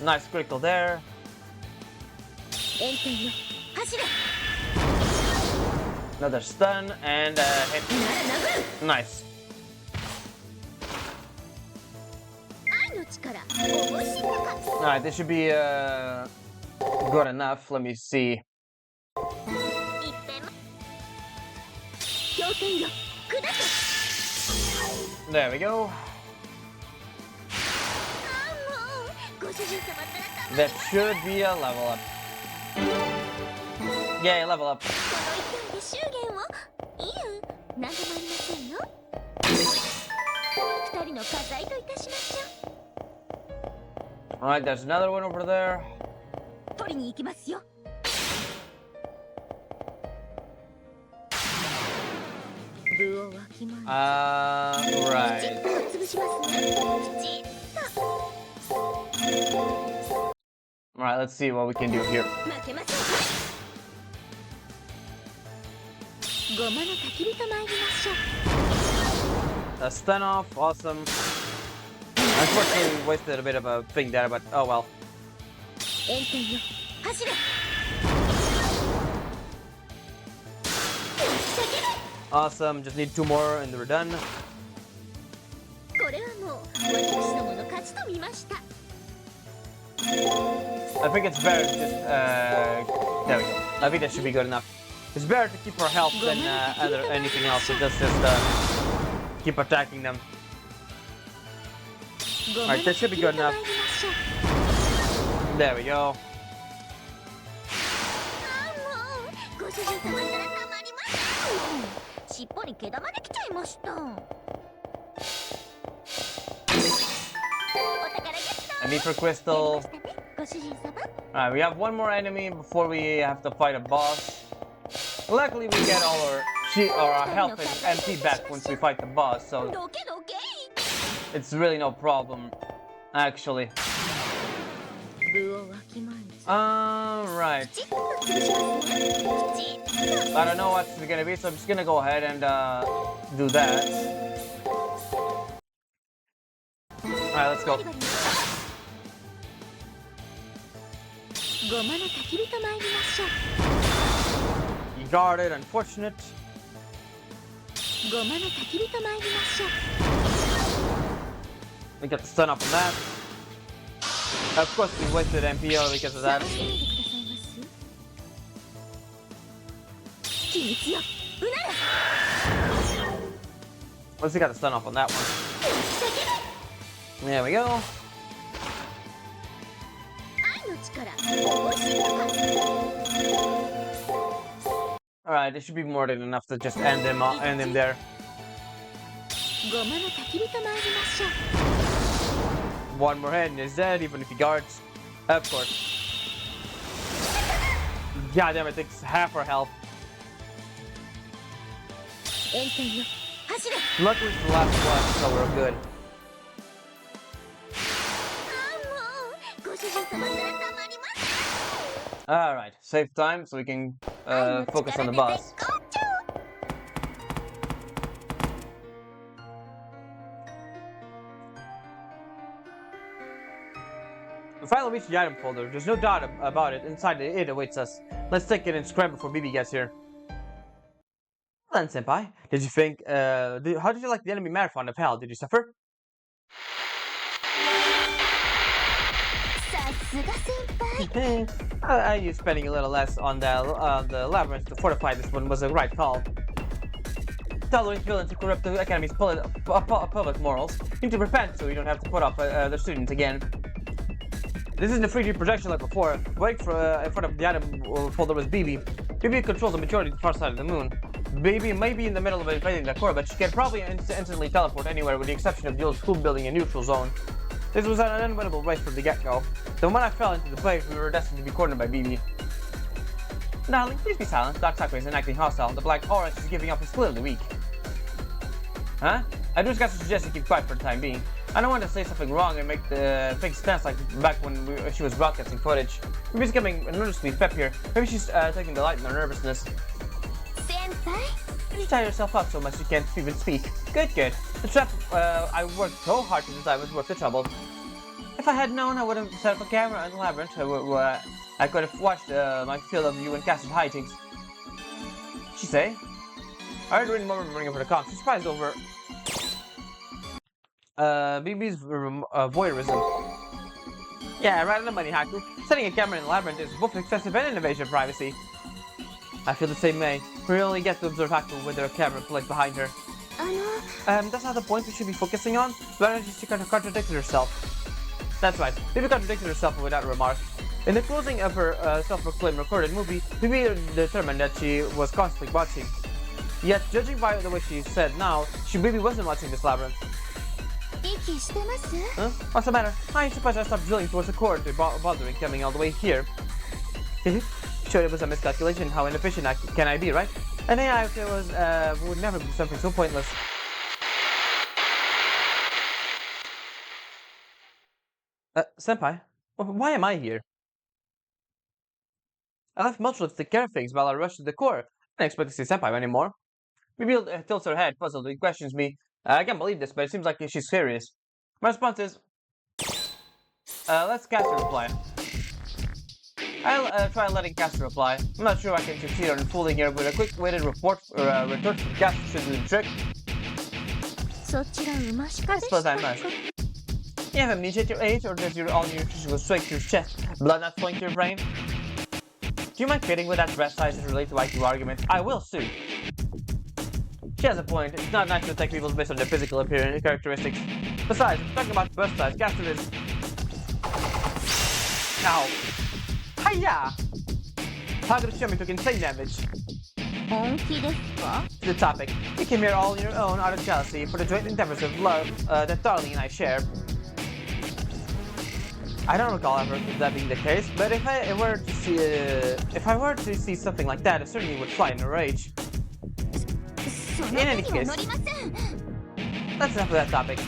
Nice critical there. Another stun and hit. Nice. Alright, this should be good enough. Let me see. There we go. That should be a level up. Yeah, level up. Alright, there's another one over there. Right. Alright, let's see what we can do here. A stun off, awesome. Unfortunately, we wasted a bit of a thing there, but oh well. Awesome, just need 2 more and we're done. I think it's better to just, there we go. I think that should be good enough. It's better to keep our health than anything else, so just keep attacking them. Alright, that should be good enough. There we go. I need for crystal. Alright, we have one more enemy before we have to fight a boss. Luckily, we get all our health and MP back once we fight the boss, so it's really no problem, actually. Alright. I don't know what it's gonna be, so I'm just gonna go ahead and do that. Alright, let's go. You got it, unfortunate. ごまの焚き火と参りましょう。 We got the stun up on that. Of course, we wasted MPO because of that. 楽しんでくださいます。秘密よ、うなら。 Let's see, got the stun up on that one. There we go. 愛の力、おいしいのか。 Alright, it should be more than enough to just end him there. ごまの焚き火と参りましょう。 One more hit and he's dead, even if he guards. Of course. God damn it, takes half our health. 炎天よ、走れ。 Luckily, it's the last one, so we're good. ご主人様ならたまりません。 Alright, save time so we can focus on the boss. We finally reached the item folder. There's no doubt about it. Inside it awaits us. Let's take it and scram before BB gets here. Well then, Senpai, did you think, how did you like the enemy marathon of hell? Did you suffer? さすが先輩。 I used spending a little less on the labyrinth to fortify this one was a right call. Tolerate villains who corrupt the academy's public morals. You need to repent so you don't have to put up the students again. This isn't a 3D projection like before. Wait for in front of the item folder was BB. BB controls the majority of the far side of the moon. BB may be in the middle of invading the core, but she can probably instantly teleport anywhere with the exception of the old school building in neutral zone. This was an unwinnable race from the get-go. The moment I fell into the place, we were destined to be cornered by BB. Darling, please be silent. Dark Sakura isn't acting hostile. The black aura she's giving off is clearly weak. Huh? I just got to suggest you keep quiet for the time being. I don't want to say something wrong and make the things dance like back when she was broadcasting footage. Maybe she's getting noticeably peppier. Maybe she's taking delight in her nervousness. 先輩。 You tie yourself up so much you can't even speak. Good, good. The trap I worked so hard to design was worth the trouble. If I had known, I would have set up a camera in the labyrinth. I could have watched my fill of you and Cass's hijinks. She say? I heard Rain Moment running over the comms. She's surprised over BB's voyeurism. Yeah, right on the money, Haku. Setting a camera in the labyrinth is both excessive and an invasion of privacy. I feel the same way. We only get to observe Haku with her camera placed behind her. That's not the point we should be focusing on. Why don't she contradicted herself? That's right. BB contradicted herself without a remark. In the closing of her self-proclaimed recorded movie, BB determined that she was constantly watching. Yet, judging by the way she said now, she really wasn't watching this labyrinth. 息してます？ Huh? What's the matter? I suppose I stopped drilling towards the core to bothering coming all the way here. Sure, it was a miscalculation. How inefficient can I be, right? And AI if it was would never be something so pointless. Senpai, why am I here? I left Mochel to take care of things while I rushed to the core. I didn't expect to see Senpai anymore. Maybe tilts her head, puzzled, and questions me. I can't believe this, but it seems like she's serious. My response is, let's Caster reply. I'll try letting Caster reply. I'm not sure I can succeed on fooling her with a quick-witted retort from Caster should do the trick. そちら馬し I かでし suppose た I must. You have amnesia at your age, or does all your nutrition go straight to your chest, blood not flowing to your brain? Do you mind kidding with that breast size relate to IQ argument? I will sue. She has a point. It's not nice to attack people based on their physical appearance characteristics. Besides, talking about breast size, Caster is... Ow. Hiya! Target Shumi took insane damage. 本気ですか? To the topic, you came here all on your own out of jealousy for the joint endeavors of love that Darling and I share. I don't recall ever that being the case, but if I were to see something like that, I certainly would fly in a rage. その In any 手には case, 乗りません。 that's enough of that topic.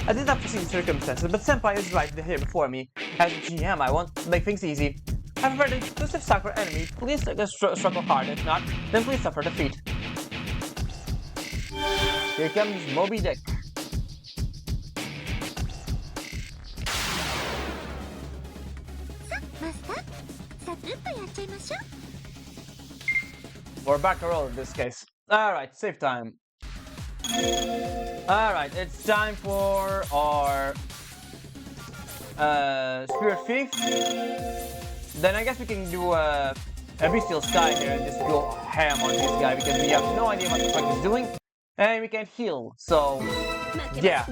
I did not foresee the circumstances, but Senpai is right here before me. As a GM, I want to make things easy. I prefer the exclusive Sakura enemy. Please struggle hard. If not, then please suffer defeat. Here comes Moby Dick. Or back a roll in this case. Alright, save time. Alright, it's time for our Spirit Thief. Then I guess we can do a Bestial Sky here and just go ham on this guy because we have no idea what the fuck he's doing. And we can't heal, so yeah.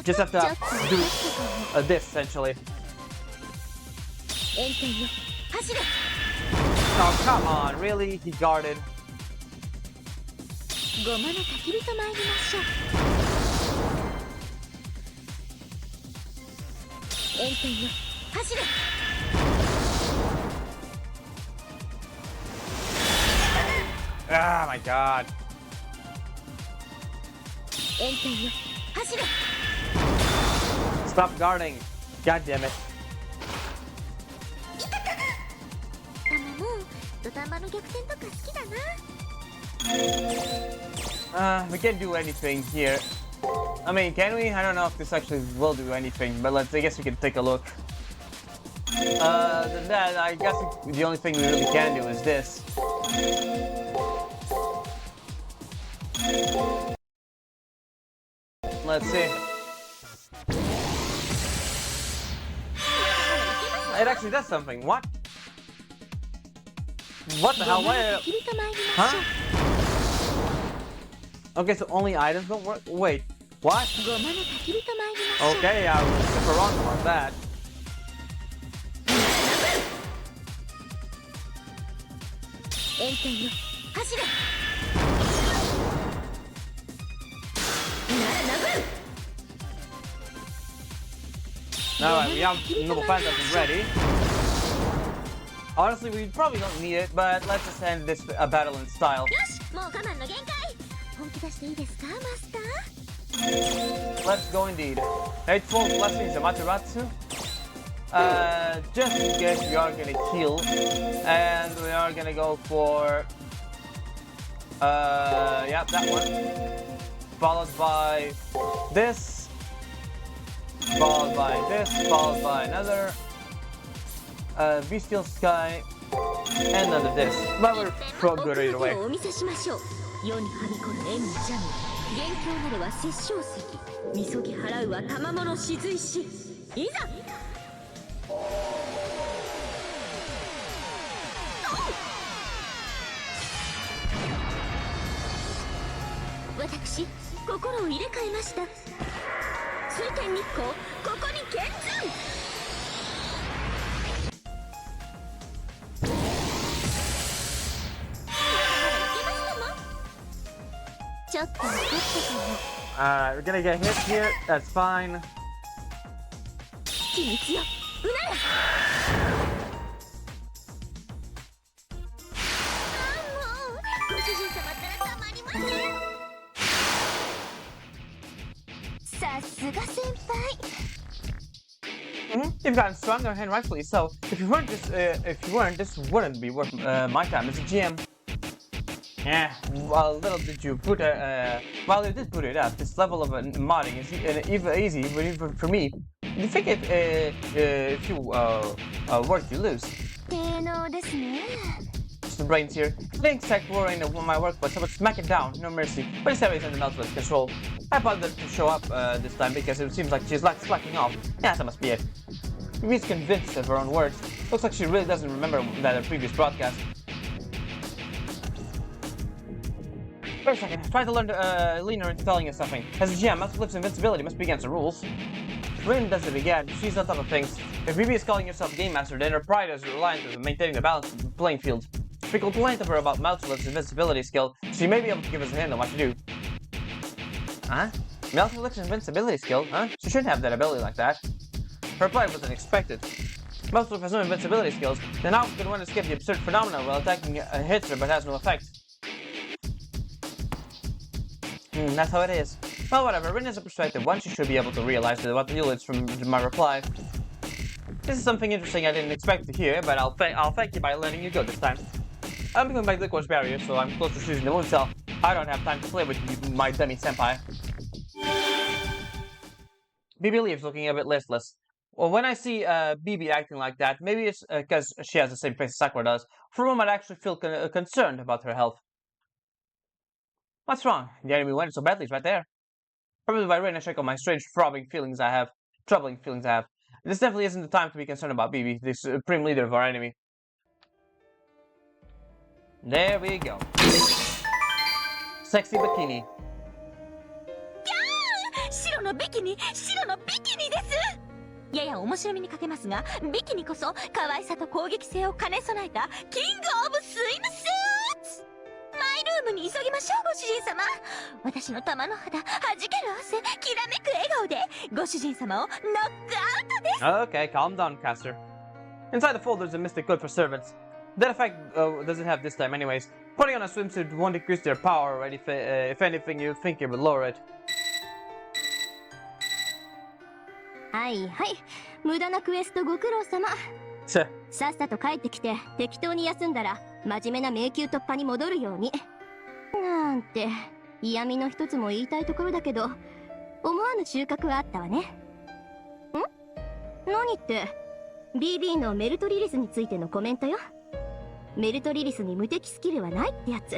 Just have to do this essentially. Oh, come on, really? He guarded. ごまの焚き火と参りましょう。炎天よ、走れ。Ah, my god. 炎天よ、走れ。 Stop guarding. God damn it. たまも土壇場の逆転とか好きだな。We can't do anything here. I mean, can we? I don't know if this actually will do anything, but I guess we can take a look. Than that, I guess the only thing we really can do is this. Let's see. It actually does something. What? What the hell? Why? Huh? Okay, so only items don't work? Wait, what? Okay, I was super wrong about that. Alright, we have Noble Phantasm ready. Honestly, we probably don't need it, but let's just end this battle in style. Let's go indeed. Eightfold Blessings of Amaterasu. Just in case we are gonna heal. And we are gonna go for... yeah, that one. Followed by this. Followed by this. Followed by another. Bestial Sky. And another this. But we're good either way. 世にはびこる縁のジャム、元凶なれは殺生石、みそぎ払うは賜物雫石。いざ。私、心を入れ替えました。水天日光、ここに見参。We're gonna get hit here. That's fine. You've gotten stronger, and rightfully so. If you weren't, this wouldn't be worth my time as a GM. Yeah, well, little did you put well, you did put it up. This level of modding is even easy, even for me. Do you think if you work, you lose? Just the brains here. Thanks, tech worrying on my work, but someone smack it down, no mercy. But it's always under Meltwa's control. I apologize to show up this time because it seems like she's slacking off. Yeah, that must be it. Ruby's convinced of her own words. Looks like she really doesn't remember that previous broadcast. Wait a second, try to learn to lean her into telling us something. As a GM, Meltwa's invincibility must be against the rules. Rin does it again. She's on top of things. If Ruby is calling herself Game Master, then her pride is reliant on maintaining the balance of the playing field. If we complain of her about Meltwa's invincibility skill, she may be able to give us a hint on what to do. Huh? Meltwa's invincibility skill? Huh? She shouldn't have that ability like that. Her reply wasn't expected. Meltwa has no invincibility skills, then how could one escape the absurd phenomena while attacking hits her but has no effect? That's how it is. Well, whatever. Rin is a perspective one. She should be able to realize what the deal is from my reply. This is something interesting I didn't expect to hear, but I'll thank you by letting you go this time. I'm going back to the course barrier, so I'm close to choosing the moon cell. I don't have time to play with you, my dummy senpai. BB leaves, looking a bit listless. Well, when I see BB acting like that, maybe it's because she has the same face as Sakura does. For a moment, I actually feel concerned about her health. What's wrong? The enemy went so badly, it's right there. Probably by rain I check on my strange troubling feelings I have. This definitely isn't the time to be concerned about BB, the supreme leader of our enemy. There we go. Sexy bikini. 白のビキニですやや面白みに欠けますが、ビキニこそ可愛さと攻撃性を兼ね備えたキングオブスイムスーツ。マイルームに急ぎましょう、ご主人様。私の玉の肌、弾ける汗、きらめく笑顔でご主人様をノックアウトです。 Okay, calm down, Caster. Inside the folder's a mystic code for servants. That effect doesn't have this time anyways. Putting on a swimsuit won't increase their power, or if anything you think it would lower it. はいはい、無駄なクエストご苦労様。さっさと帰ってきて適当に休んだら真面目な迷宮突破に戻るように。なんて嫌味の一つも言いたいところだけど、思わぬ収穫はあったわね。ん？何って BB のメルトリリスについてのコメントよ。メルトリリスに無敵スキルはないってやつ。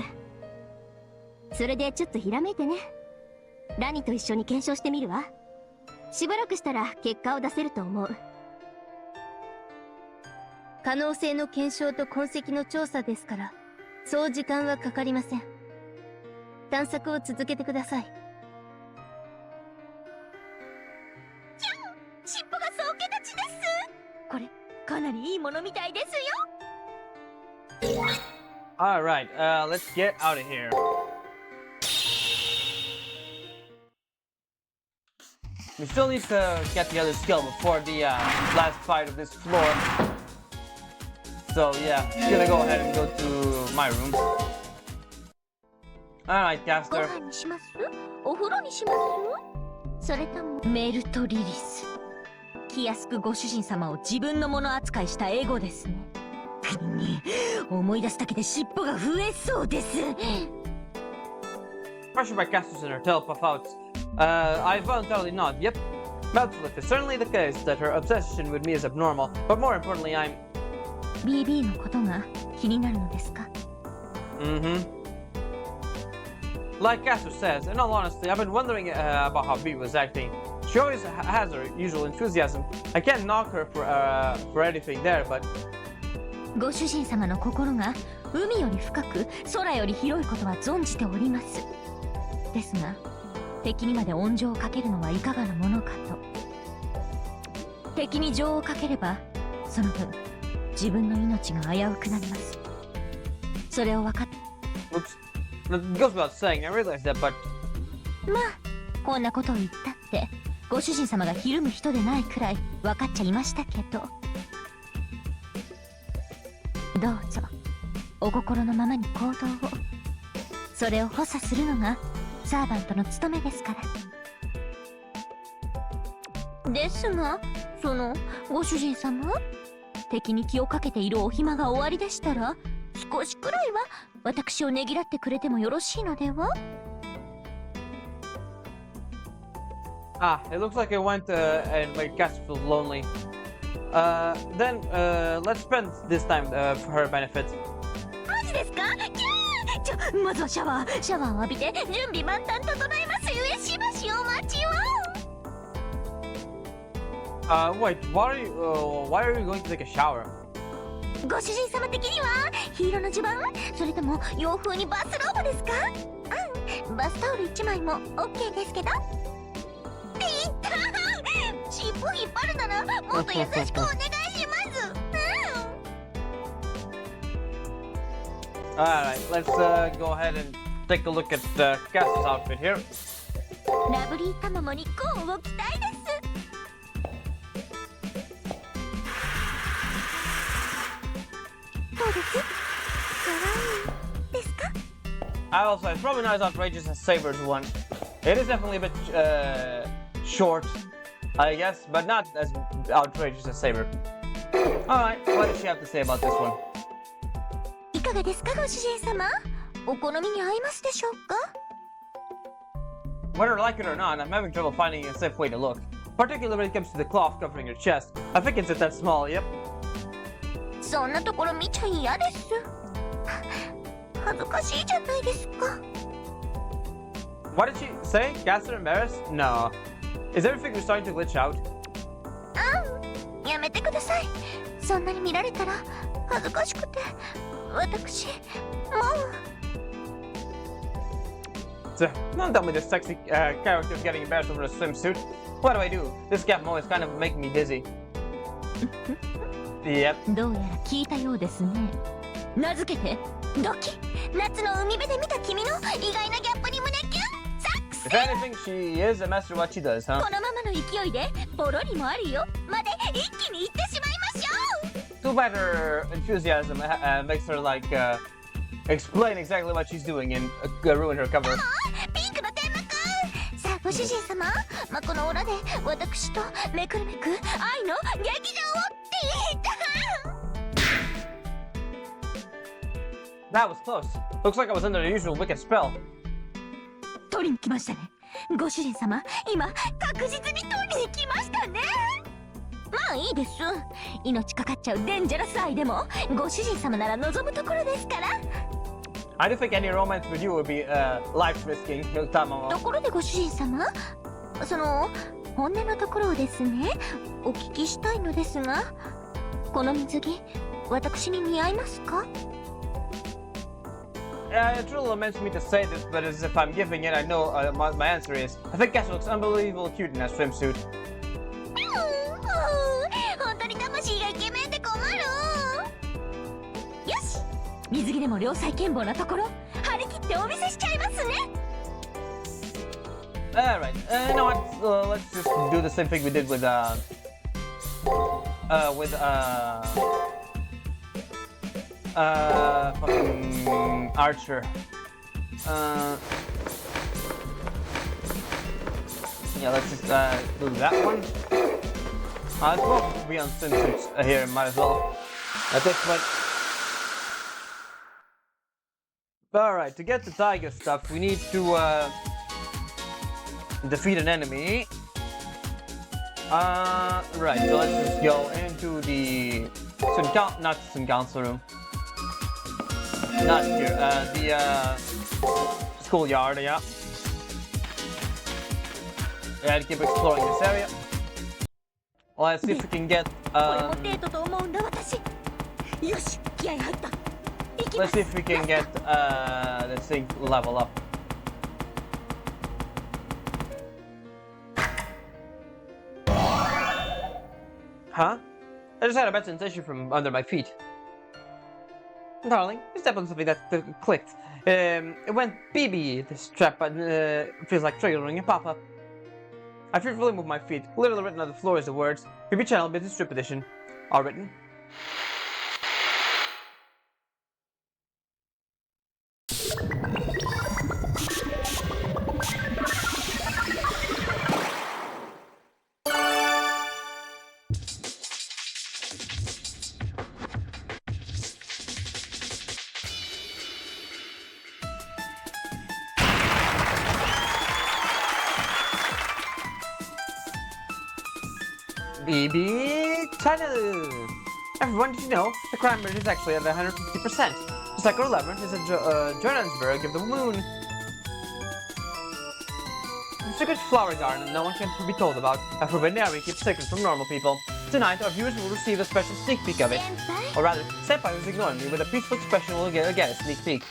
それでちょっとひらめいてね。ラニと一緒に検証してみるわ。しばらくしたら結果を出せると思う。可能性の検証と痕跡の調査ですから、そう時間はかかりません。探索を続けてください。尻尾が総毛立ちです。これかなりいいものみたいですよ。 Alright, let's get out of here. We still need to get the other skill before the last fight of this floor. So yeah, just gonna go ahead and go to my room. Alright, ご Caster. 飯にします？お風呂にします？それともメルトリリス。気安くご主人様を自分のもの扱いしたエゴですね。思い出すだけで尻尾が増えそうです。 Pressured by Caster's inner tail puff out. I voluntarily nod. Yep. Mouthful, it's certainly the case that her obsession with me is abnormal, but more importantly, I'm... BB のことが気になるのですか？ Like Caster says, in all honesty, I've been wondering about how B was acting. She always has her usual enthusiasm. I can't knock her for anything there, but... ご主人様の心が海より深く空より広いことは存じております。ですが敵にまで温情をかけるのはいかがなものかと。敵に情をかければその分自分の命が危うくなります。それを分かっ Oops. It goes without saying, I realize that, but... まあこんなことを言ったってご主人様がひるむ人でないくらい分かっちゃいましたけど。どうぞお心のままに行動を。それを補佐するのがサーバントの務めですから。ですがそのご主人様、敵に気をかけているお暇が終わりでしたら少しくらいは私をねぎらってくれてもよろしいのでは？ Ah, it looks like it went and made Caster feel lonely. Then let's spend this time for her benefit. マジですか？キャー！まずはシャワーを浴びて準備万端整えますゆえしばしお待ちを。 Wait, why are you going to take a shower? ご主人様的にはヒーローの襦袢、それとも洋風にバスローブですか？バスタオル1枚も OK ですけど。ピーター、尻尾引っ張るならもっと優しくお願いします。Alright, let's go ahead and take a look at Caster's outfit here. ラブリータマモに乞うご期待です。どうです？可愛いですか？ I will say it's probably not as outrageous as Saber's one. It is definitely a bit short, I guess, but not as outrageous as Saber. Alright, what does she have to say about this one? いかがですかご主人様？お好みに合いますでしょうか？ Whether I like it or not, I'm having trouble finding a safe way to look. Particularly when it comes to the cloth covering your chest. I think it's that small, yep. そんなところ見ちゃ嫌です。恥ずかしいじゃないですか。What did she say? Gassed or embarrassed? No. Is everything starting to glitch out? やめてください。そんなに見られたら恥ずかしくて、私もう。So, don't tell me this sexy character is getting embarrassed over a swimsuit. What do I do? This gap mo is kind of making me dizzy. Yep. どうやら聞いたようですね。名付けてドキ。夏の海辺で見た君の意外なギャップに胸キュン。サックス。 If anything, she is a master of what she does, huh? このままの勢いでポロリもあるよまで一気に行ってしまいましょう。 Too bad her enthusiasm makes her like explain exactly what she's doing and ruin her cover. ピンクの天幕。さあご主人様、この裏で私とめくるめく愛の劇場をって言った。 That was close. Looks like I was under the usual wicked spell. 取りに来ましたね。ご主人様、今確実に取りに来ましたね。まあいいです。命かかっちゃうデンジャラス愛でもご主人様なら望むところですから。 I don't think any romance with you would be life risking. ところでご主人様、その本音のところをですね、お聞きしたいのですが、この水着、私に似合いますか？ It really laments me to say this, but as if I'm giving it, I know my answer is I think Cassie looks unbelievably cute in that swimsuit. 本当に魂がイケメンで困る。よし、水着でも良妻賢母なところ張り切ってお見せしちゃいますね。 Alright, you know what? Let's just do the same thing we did with fucking Archer. Yeah, let's just do that one. Let's both be on swimsuits here, might as well. At this point. Alright, to get the tiger stuff, we need to defeat an enemy. Right, so let's just go into the not Sun Council room. Not here, the schoolyard, yeah. And keep exploring this area. Let's see if we can get let's see if we can get this thing level up. Huh? I just had a bad sensation from under my feet. Darling, you stepped on something that clicked. It went BB. This trap feels like triggering a pop-up. I fearfully moved my feet. Literally written on the floor is the words BB Channel Business Strip Edition. All written. BB Channel! Everyone, did you know the crime rate is actually at 150%? Sector 11 is a Johannesburg of the moon. The secret flower garden no one can be told about. A forbidden area keeps secret from normal people. Tonight, our viewers will receive a special sneak peek of it. Or rather, Senpai, who's ignoring me with a peaceful expression, will get a sneak peek.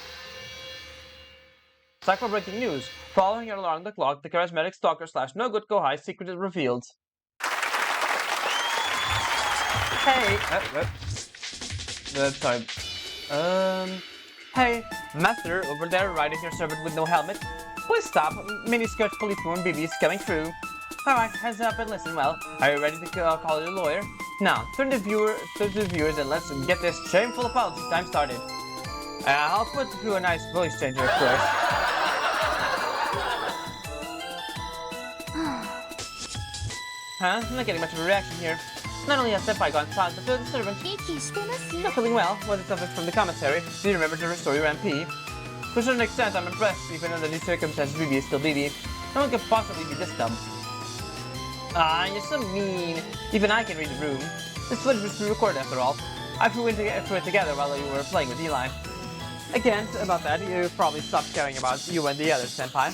Cycle breaking news. Following her around the clock, the charismatic stalker / no good Kohai secret is revealed. Hey, sorry. Hey, master, over there riding your servant with no helmet. Please stop. Mini-skirt policewoman BB is coming through. Alright, heads up and listen well. Are you ready to call your lawyer? Now, turn to the viewers and let's get this shameful apology time started. I'll put through a nice voice changer, of course. Huh? I'm not getting much of a reaction here. Not only has Senpai gone silent, but the servant. Not feeling well. Was it something from the commissary? Do you remember to restore your MP? To a certain extent, I'm impressed. Even under these circumstances, BB is still BB. No one could possibly be this dumb. Ah, you're so mean. Even I can read the room. This footage was pre-recorded after all. I threw it together while you were playing with Eli. Again, about that, you probably stopped caring about you and the others, Senpai.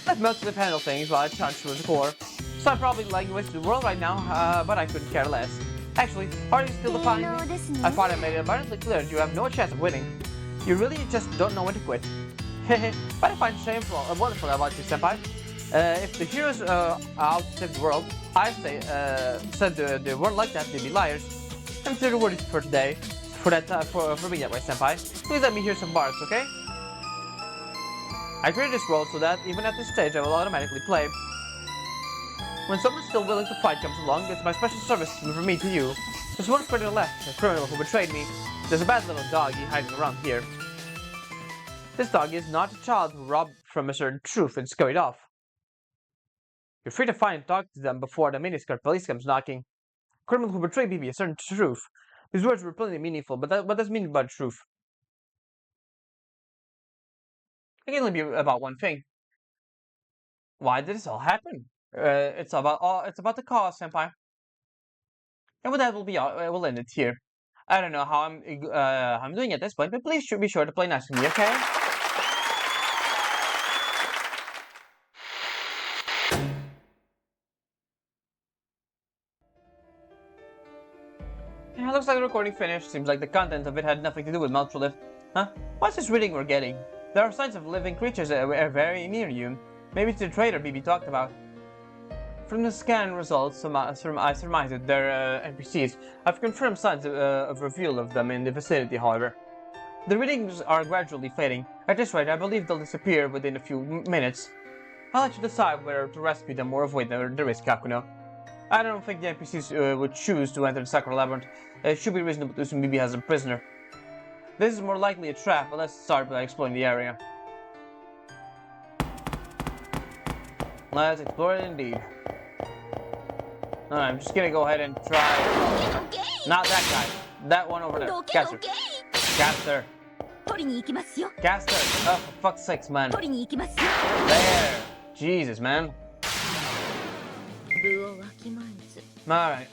I've mostly handled things while I charged through the core, so I'm probably like wasting the world right now, but I couldn't care less. Actually, are you still defying me? I thought I made it abundantly clear that you have no chance of winning. You really just don't know when to quit. But I find shameful and wonderful about you, senpai. If the heroes are out to save the world, I say, said they weren't like that, they'd be liars. I'm through the word for today. For being that way, senpai. Please let me hear some bars, okay? I created this world so that even at this stage I will automatically play. When someone still willing to fight comes along, it's my special service from me to you. There's one criminal left, a criminal who betrayed me. There's a bad little doggy hiding around here. This doggy is not a child who robbed from a certain truth and scurried off. You're free to find and talk to them before the miniskirt police comes knocking. Criminal who betrayed me a certain truth. These words were plainly meaningful, but what does mean about truth? It can only be about one thing. Why did this all happen? It's about the cause, senpai. And with that, we'll end it here. I don't know how I'm doing at this point, but please be sure to play nice with me, okay? Yeah, looks like the recording finished. Seems like the content of it had nothing to do with Maltrolift. Huh? What's this reading we're getting? There are signs of living creatures that are very near you. Maybe it's the trader BB talked about. From the scan results, I surmise that they're NPCs. I've confirmed signs of reveal of them in the vicinity, however. The readings are gradually fading. At this rate, I believe they'll disappear within a few minutes. I'll let you decide whether to rescue them or avoid the risk, Kakuno. I don't think the NPCs would choose to enter the Sakura Labyrinth. It should be reasonable to assume BB has a prisoner. This is more likely a trap, but let's start by exploring the area. Let's explore it indeed. Alright, I'm just gonna go ahead and try... Not that guy. That one over there. Caster. Caster. Caster. Oh, for fuck's sakes, man. There. Jesus, man. Alright.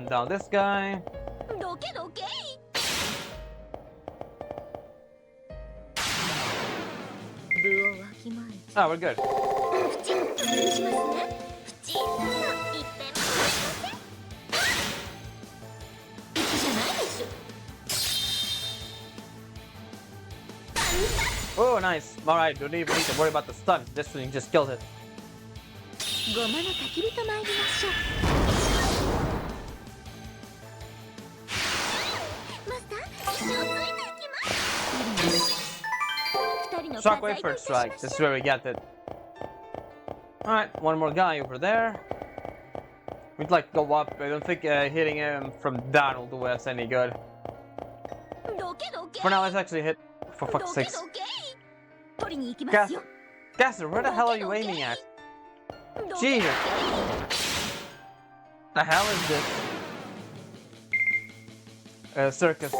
Down this guy. Oh, we're good. Oh, nice. Alright, don't even need to worry about the stun. This thing just killed it. Shockwave first strike. This is where we get it. Alright, one more guy over there. We'd like to go up. I don't think hitting him from down will do us any good. For now, let's actually hit. For fuck's sakes. Caster, where the hell are you aiming at? Jesus! The hell is this? Circus.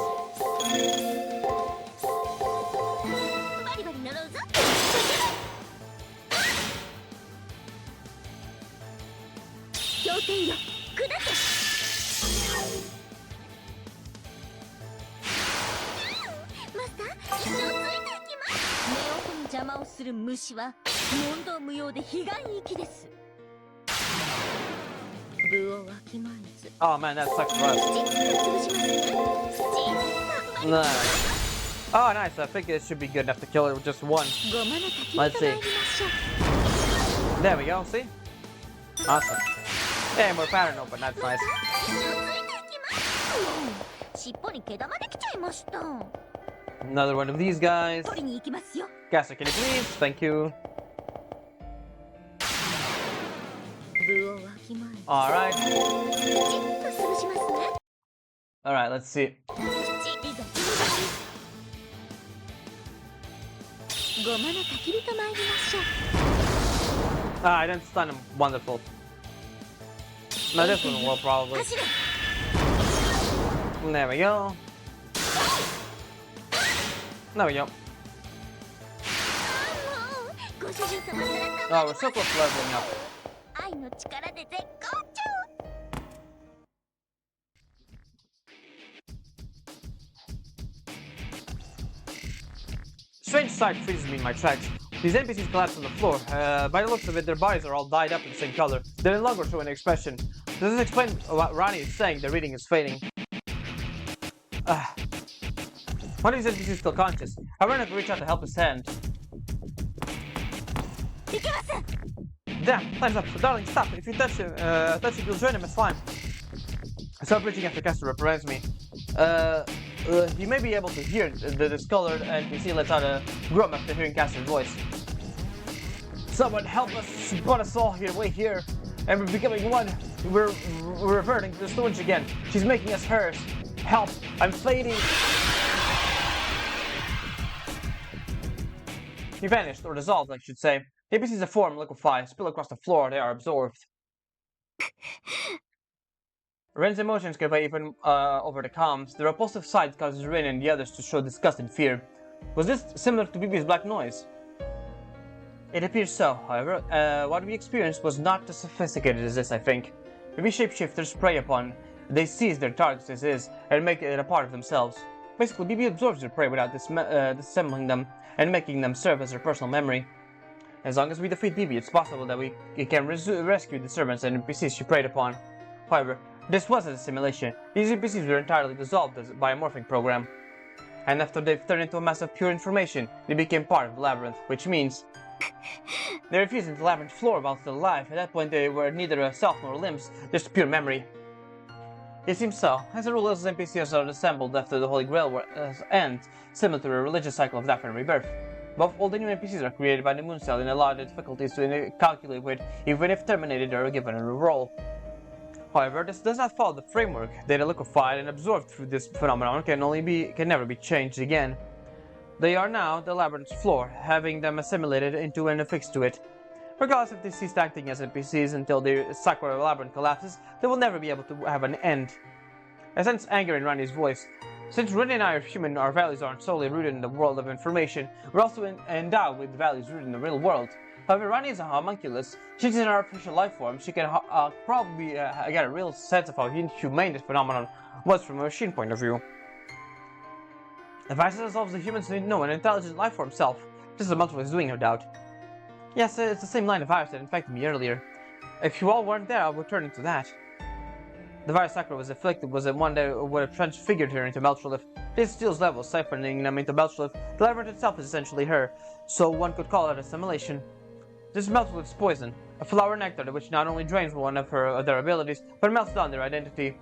Oh man, that sucks for us. No. Oh nice, I think it should be good enough to kill it with just one. Let's see. There we go, see? Awesome. Yeah, more pattern open, that's nice. Another one of these guys. Caster, can you please? Thank you. Alright. Alright, let's see. Ah, I didn't stun him. Wonderful. Now this one will probably. There we go. There we go. ご主人様からた Oh, we're so close to leveling up. 愛の力で絶好調 Strange sight freezes me in my tracks. These NPCs collapse on the floor. By the looks of it, their bodies are all dyed up in the same color. They no longer show an expression. Does this explain what Ronnie is saying? The reading is fading. One of these NPCs is still conscious. I run up and reach out to help his hand. いけます Damn, time's up. Darling, stop. If you touch him, you'll join him as slime. I start reaching after Castor reprimands me. You may be able to hear the discolored NPC lets out a grunt after hearing Castor's voice. Someone help us! She brought us all here, way here, and we're becoming one. We're reverting to the storage again. She's making us hers. Help! I'm fading. He vanished, or dissolved, I should say. The NPCs of form liquefy, spill across the floor. They are absorbed. Ren's emotions convey even over the comms. The repulsive sight causes Ren and the others to show disgust and fear. Was this similar to BB's black noise? It appears so, however. What we experienced was not as sophisticated as this, I think. BB shapeshifters prey upon. They seize their targets as is, and make it a part of themselves. Basically, BB absorbs their prey without disassembling them, and making them serve as their personal memory. As long as we defeat BB, it's possible that we can rescue the servants and NPCs she preyed upon. However, this wasn't a simulation. These NPCs were entirely dissolved by a morphing program. And after they've turned into a mass of pure information, they became part of the labyrinth, which means they refused into the labyrinth floor while still alive. At that point, they were neither a self nor limbs, just pure memory. It seems so. As a rule, those NPCs are assembled after the Holy Grail ends, similar to a religious cycle of death and rebirth. Both all the new NPCs are created by the Moon Cell and allow the difficulties to calculate with, even if terminated or given a new role. However, this does not follow the framework. Data liquefied and absorbed through this phenomenon can never be changed again. They are now the labyrinth's floor, having them assimilated into and affixed to it. Regardless if they cease acting as NPCs until the sacred labyrinth collapses, they will never be able to have an end. I sense anger in Randy's voice. Since Randy and I are human, our values aren't solely rooted in the world of information. We're also endowed with values rooted in the real world. However, Rani is a homunculus. She's an artificial life form. She can probably get a real sense of how inhumane this phenomenon was from a machine point of view. The virus dissolves the humans into an intelligent life form self, just as Multiple is doing, no doubt. Yes, it's the same line of virus that infected me earlier. If you all weren't there, I would turn into that. The virus Sakura was afflicted was the one that would have transfigured her into Melcholith. This steals levels, siphoning them into Melcholith. The labyrinth itself is essentially her, so one could call it assimilation. This Melcholith's poison, a flower nectar which not only drains one of their abilities, but melts down their identity.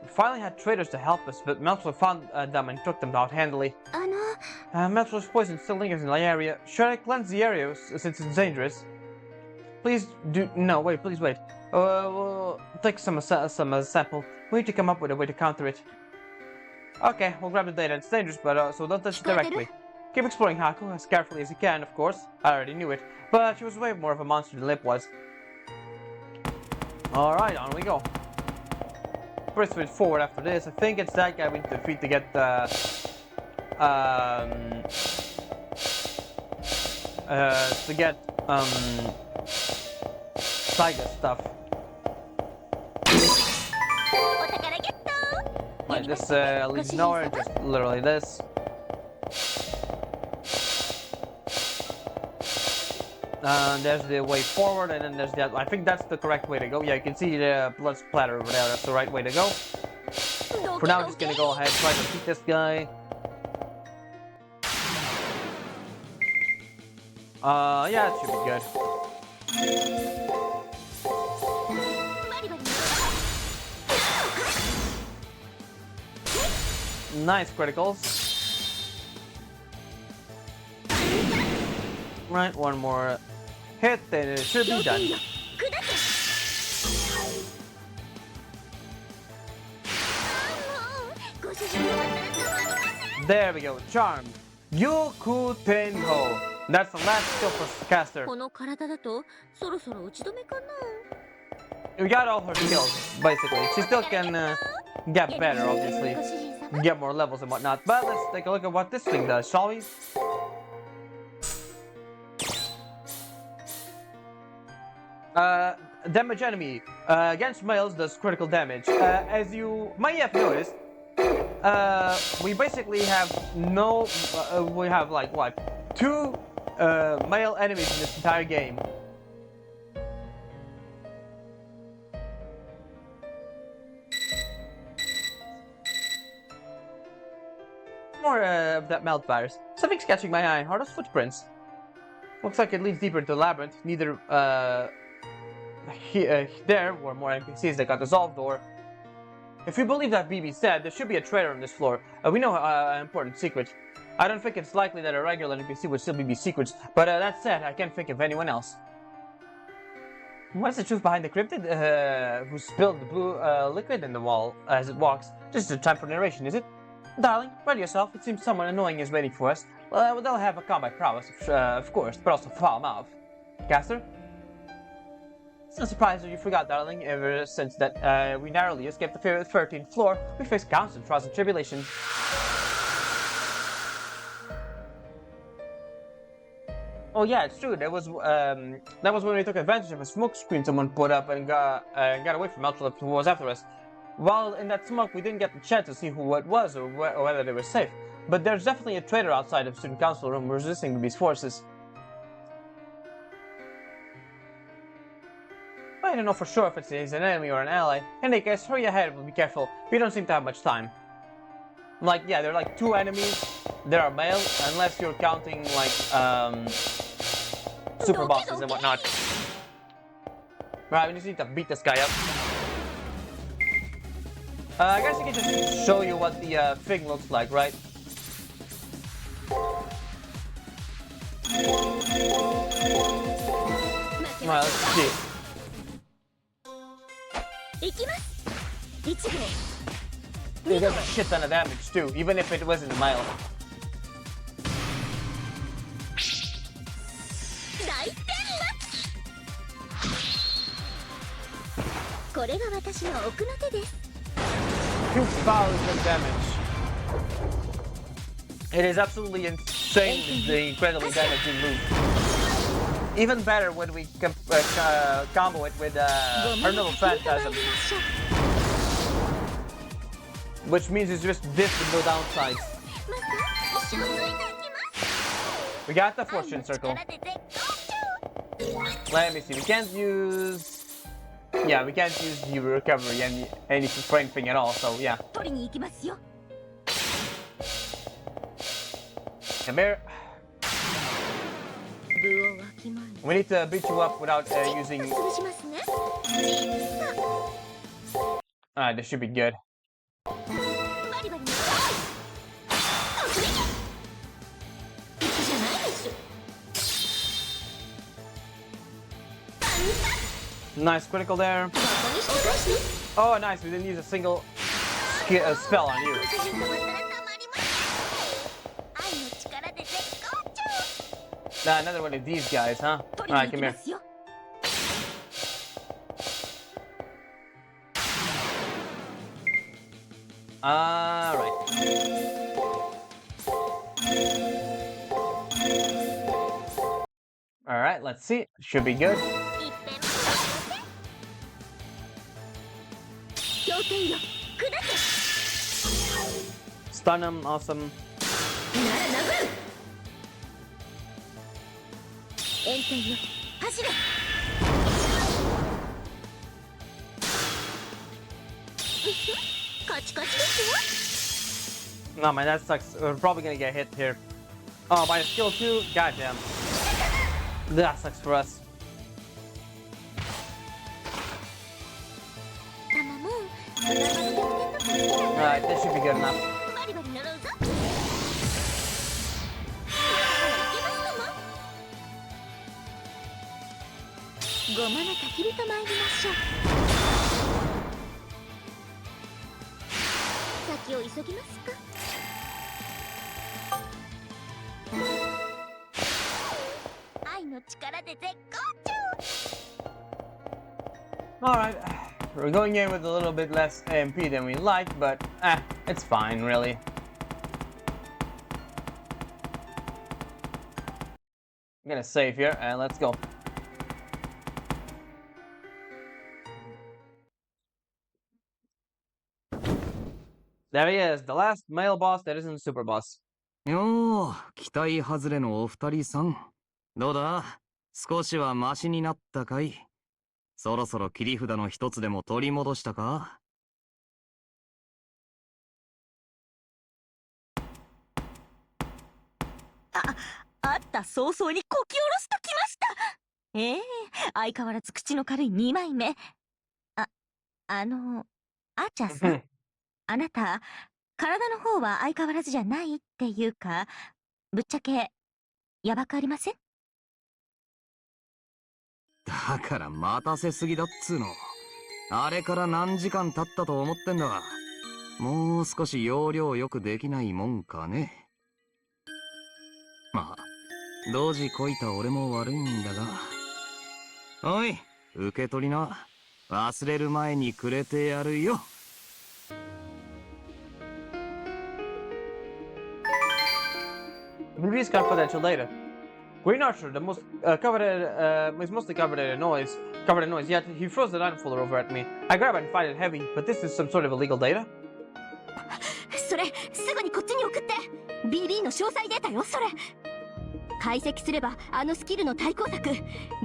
We finally had traders to help us, but Melcholith found them and took them out handily. Melcholith's poison still lingers in the area. Should I cleanse the area since it's dangerous? Please do. No, wait, please wait. We'll take some sample. We need to come up with a way to counter it. Okay, we'll grab the data. It's dangerous, but so don't touch it directly. Keep exploring Haku as carefully as you can, of course. I already knew it, but she was way more of a monster than Lip was. Alright, on we go. First switch forward after this. I think it's that guy we need to defeat to get the Saiga stuff. Like this leads nowhere, just literally this. There's the way forward, and then there's the. I think that's the correct way to go. Yeah, you can see the blood splatter over there. That's the right way to go. For now, I'm just gonna go ahead and try to defeat this guy. Yeah, it should be good. Nice criticals. Right, one more hit, and it should be done. There we go, charmed. Yoku Tenho. That's the last skill for caster. この体だとそろそろ打ち止めかな We got all her skills, basically. She still can get better, obviously. ご主人様 Get more levels and whatnot. But let's take a look at what this thing does, shall we? Damage enemy. Against males does critical damage. As you might have noticed, we basically have no... we have like, what? 2 male enemies in this entire game. More of that melt virus. Something's catching my eye. Are those footprints? Looks like it leads deeper into the labyrinth. Neither there were more NPCs that got dissolved, or if you believe that BB said, there should be a traitor on this floor. We know an important secret. I don't think it's likely that a regular NPC would still be secrets, but that said, I can't think of anyone else. What is the truth behind the cryptid? Who spilled the blue liquid in the wall as it walks? Just a time for narration, is it? Darling, ready yourself. It seems someone annoying is waiting for us. They'll have a combat prowess, of course, but also foul mouth. Caster? It's no surprise that you forgot, darling. Ever since that we narrowly escaped the 13th floor, we faced constant trials and tribulations. Oh yeah, it's true. That was when we took advantage of a smoke screen someone put up and got away from Ultralift, who was after us. While in that smoke, we didn't get the chance to see who it was or whether they were safe. But there's definitely a traitor outside of student council room resisting these forces. I don't know for sure if he's an enemy or an ally. In any case, hurry ahead, but be careful. We don't seem to have much time. Like, yeah, there are like 2 enemies. There are male, unless you're counting like super bosses and whatnot. Right, we just need to beat this guy up. I guess I can just show you what the thing looks like, right? Well, let's see. It does a shit ton of damage too, even if it wasn't male. これが私の奥の手です 2,000 damage. It is absolutely insane, the incredibly damaging move. Even better when we combo it with Eternal Phantasm. Which means it's just this with no downsides. We got the fortune circle. Let me see, we can't use... Yeah, we can't use the recovery any for anything at all, so yeah. Come here. We need to beat you up without using... Alright, this should be good. Nice critical there. Oh, nice. We didn't use a single spell on you. Another one of these guys, huh? Alright, come here. Alright. Alright, let's see. Should be good. Stun him, awesome. No man, that sucks. We're probably gonna get hit here. Oh, by a skill too? Goddamn. That sucks for us. Alright, this should be good enough. Alright. We're going in with a little bit less MP than we like, but it's fine, really. I'm gonna save here and let's go. There he is, the last male boss that isn't a super boss. よー、期待外れのお二人さん。どうだ、少しはマシになったかい？そろそろ切り札の一つでも取り戻したか？あった早々にこき下ろしときました。相変わらず口の軽い2枚目。あーちゃんさん、あなた、体の方は相変わらずじゃないっていうか、ぶっちゃけ、やばくありません？だから待たせすぎだっつうの。あれから何時間経ったと思ってんだ。もう少し要領よくできないもんかね。まあ、同時こいた俺も悪いんだが。おい、受け取りな。忘れる前にくれてやるよ。Increase got potential data. Green Archer, the most is mostly covered in noise. Yet he throws the nine-folder over at me. I grab it and find it heavy, but this is some sort of illegal data. それすぐにこっちに送って。 BB の詳細データよ、それ。解析すればあのスキルの対抗策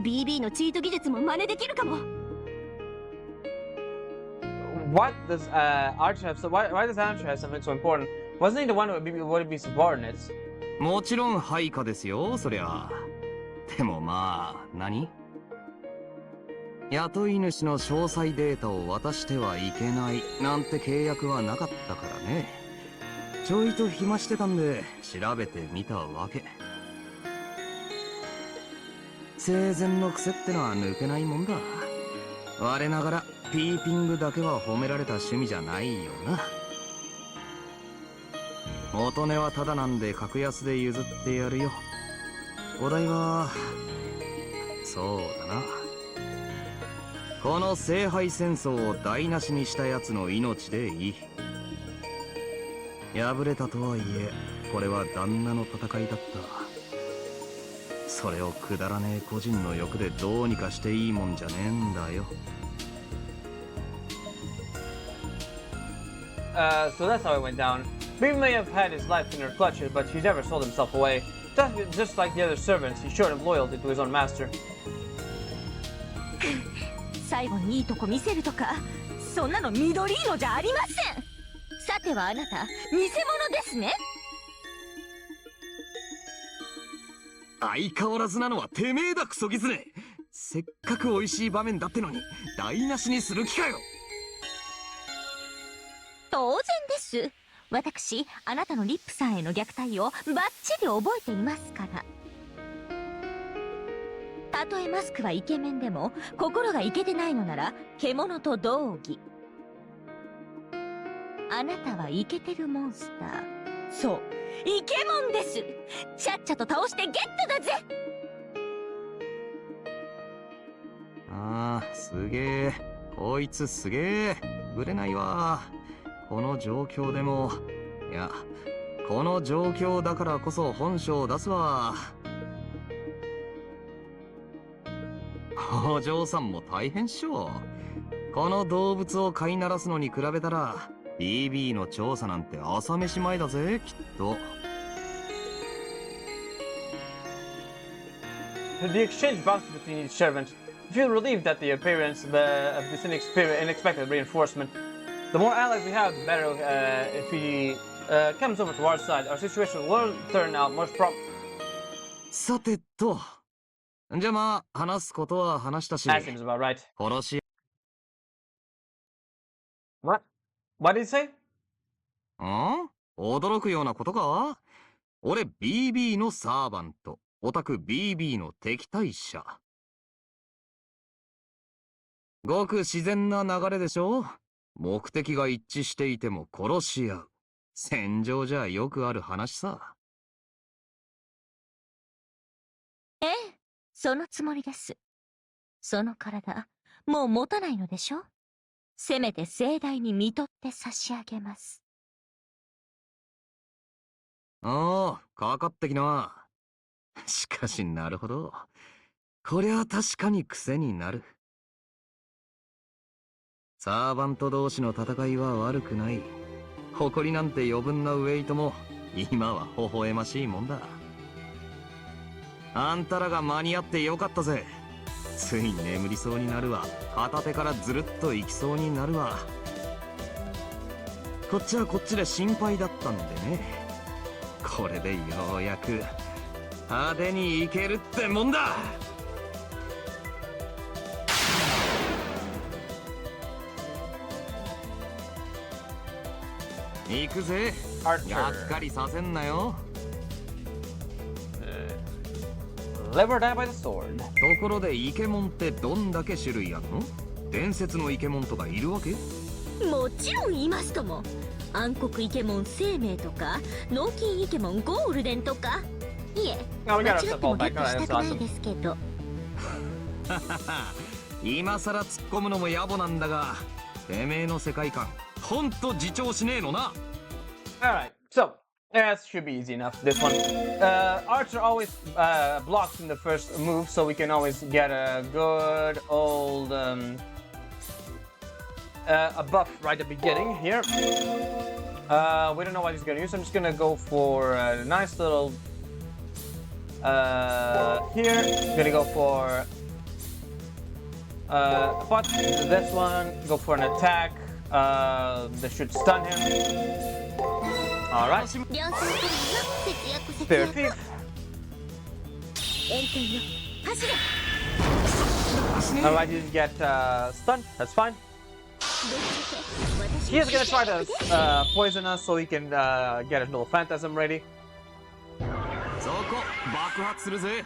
BB のチート技術も真似できるかも。 What does Archer have? So why does Archer have something so important? Wasn't he the one who would be subordinates? もちろん配下ですよ、そりゃ。でもまあ、何？雇い主の詳細データを渡してはいけないなんて契約はなかったからね。ちょいと暇してたんで調べてみたわけ。生前の癖ってのは抜けないもんだ。我ながらピーピングだけは褒められた趣味じゃないよな。元値はタダなんで格安で譲ってやるよ。お題はそうだな、この聖杯戦争を台無しにしたやつの命でいい。敗れたとはいえこれは旦那の戦いだった。それをくだらねえ個人の欲でどうにかしていいもんじゃねえんだよ。So that's how it went down. Beam may have had his life in her clutches, but he never sold himself away. Just like the other servants, he showed him loyalty to his own master. 最後にいいとこ見せるとか、そんなの緑色じゃありません。さてはあなた、偽物ですね。相変わらずなのはてめえだ、クソギズネ。せっかく美味しい場面だってのに台無しにする気かよ。当然です。私、あなたのリップさんへの虐待をバッチリ覚えていますから。たとえマスクはイケメンでも心がイケてないのなら獣と同義。あなたはイケてるモンスター。そう、イケモンです。ちゃっちゃと倒してゲットだぜ。ああ、すげえ。こいつすげえ。ぶれないわ。この状況でも、いや、この状況だからこそ本性を出すわ。お嬢さんも大変っしょ。この動物を飼いならすのに比べたら BB の調査なんて朝飯前だぜ、きっと。The exchange bounced between each servant. I feel relieved at the appearance of this unexpected reinforcement. The more allies we have, the better. If he comes over to our side, our situation will turn out much promising. さてと、じゃあまあ話すことは話したし、 That seems about right. 殺し。 What? What did he say? ん？驚くようなことか？俺 BB のサーバント、オタク BB の敵対者。ごく自然な流れでしょ？目的が一致していても殺し合う。戦場じゃよくある話さ。ええ、そのつもりです。その体、もう持たないのでしょ？せめて盛大に見とって差し上げます。ああ、かかってきな。しかしなるほど。こりゃ確かに癖になる。サーバント同士の戦いは悪くない。誇りなんて余分なウェイトも今は微笑ましいもんだ。あんたらが間に合ってよかったぜ。つい眠りそうになるわ。片手からずるっといきそうになるわ。こっちはこっちで心配だったんでね。これでようやく派手にいけるってもんだ。行くぜ。がっかりさせんなよ。Live or die by the sword. ところでイケモンってどんだけ種類あるの？伝説のイケモンとかいるわけ？もちろんいますとも。暗黒イケモン生命とか、脳筋イケモンゴールデンとか。いえ、 Oh, we 間 got 違 ourselves っても all ゲッ back. ト Alright, した that's くない awesome. ですけど。今さら突っ込むのも野暮なんだが、てめえの世界観ほんと自重しねえのな。 Alright, so that should be easy enough. This one. Archer always blocks in the first move, so we can always get a good old a buff right at the beginning here. We don't know what he's gonna use. I'm just gonna go for a nice little here. Gonna go for but this one. Go for an attack. That should stun him. All right. 量産からの節約節 Fair 約 thief. 炎天よ走れ All right, you get stunned. That's fine. He is gonna try to poison us so he can get a little phantasm ready. そこ爆発するぜ。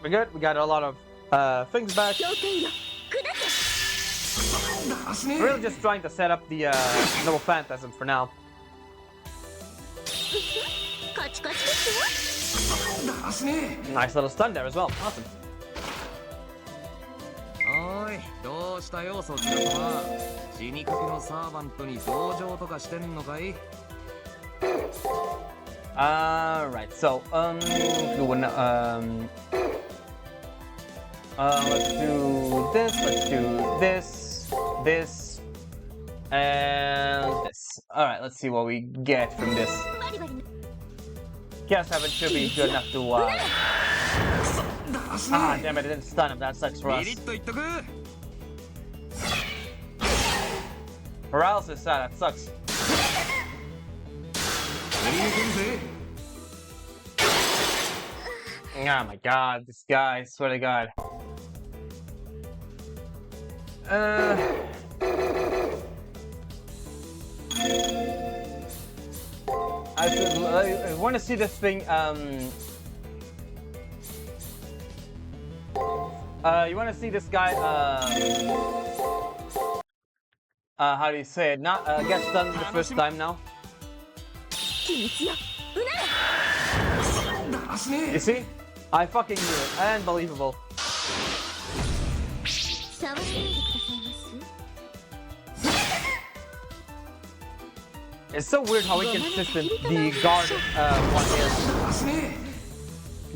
We're good. We got a lot of things back. 氷点よ砕け Really just trying to set up the little phantasm for now. カチカチですよ Nice little stun there as well. Awesome. おい、どうしたよそちら様。死にかけのサーバントに同情とかしてんのかい？ Alright, so let's do this, let's do this, and this. Alright, let's see what we get from this. バリバリ Chaos Heaven should be good enough to ah, damn it, it didn't stun him. That sucks for ビリ us. ッと言っとく。 Paralysis, that sucks. 振り抜けるぜ。 Oh my god, this guy, I swear to god. I want to see this thing, you want to see this guy, how do you say it? Not, get stunned the first time now. 秘密ようなれ You see? I fucking knew it. Unbelievable. 触らないでくださいます It's so weird how inconsistent the guard one is.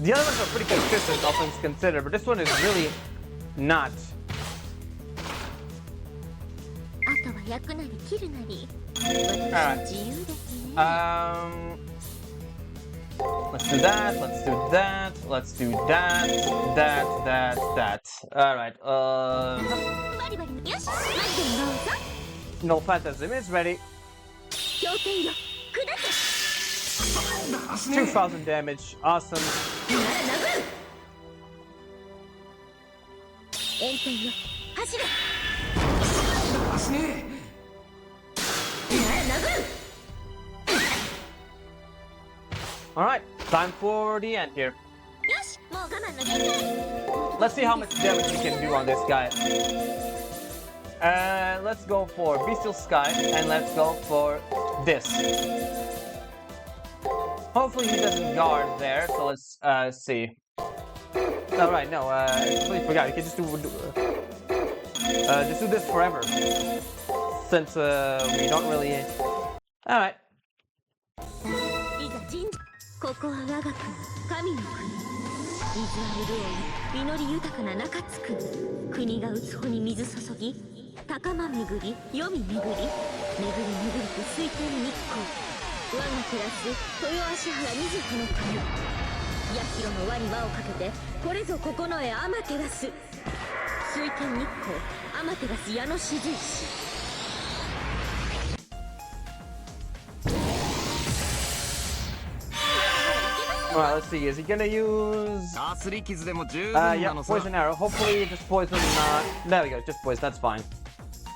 The other ones are pretty consistent, all things considered, but this one is really not. あとは焼くなり切るなり私は自由ですね Let's do that, let's do that, let's do that, that. Alright, バリバリよし待ってもらおうぞ no phantasm is ready. 氷点よ砕け 2000 damage, awesome. 炎天よ走れ Alright, time for the end here. よしもう我慢の限界 Let's see how much damage we can do on this guy. Let's go for Bestial Sky, and let's go for this. Hopefully he doesn't guard there, so let's see. Alright, no, I completely forgot. You can just do... Just do this forever. Since we don't really. Alright. いざ神社。ここは我が国神の国。水は潤い実り豊かな中津国。国が打つ穂に水注ぎ高間巡り黄泉巡り巡り巡りと水天日光。我が暮らす豊足原瑞穂の国。八広の輪に輪をかけてこれぞ九重アマテラス。水天日光アマテラス矢の雫石。Alright, let's see. Is he gonna use? かすり傷でも十分な Yeah, のさ。 poison arrow. Hopefully, just poison. There we go. Just poison. That's fine.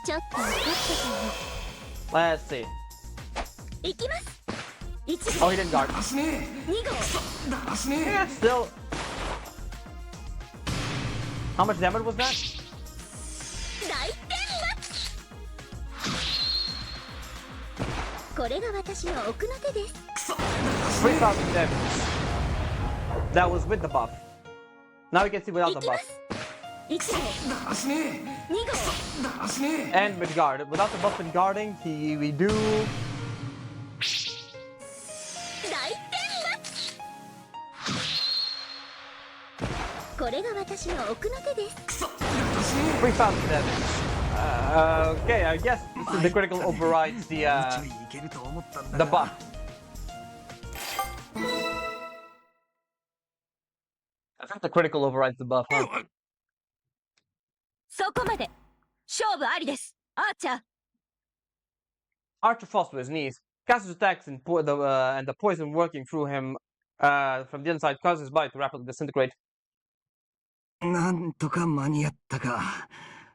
ちょっと怒ってたの。 Let's see. いきます。1 Oh, he didn't guard. だしね2号だしね Yeah, still. How much damage was that? 大天落。これが私の奥の手です。 3,000 damage. That was with the buff. Now we can see without the buff. 1号だしね2号だしね And with guard. Without the buff and guarding, we do. 大天落。これが私の奥の手です。 3,000 damage. Okay, I guess the critical overrides ちょ the いいけると思ったんだ the が buff. I think the critical overrides the buff, huh? そこまで勝負ありです。アーチャー。 Archer falls to his knees, casts his attacks and the poison working through him from the inside causes his body to rapidly disintegrate. なんとか間に合ったか。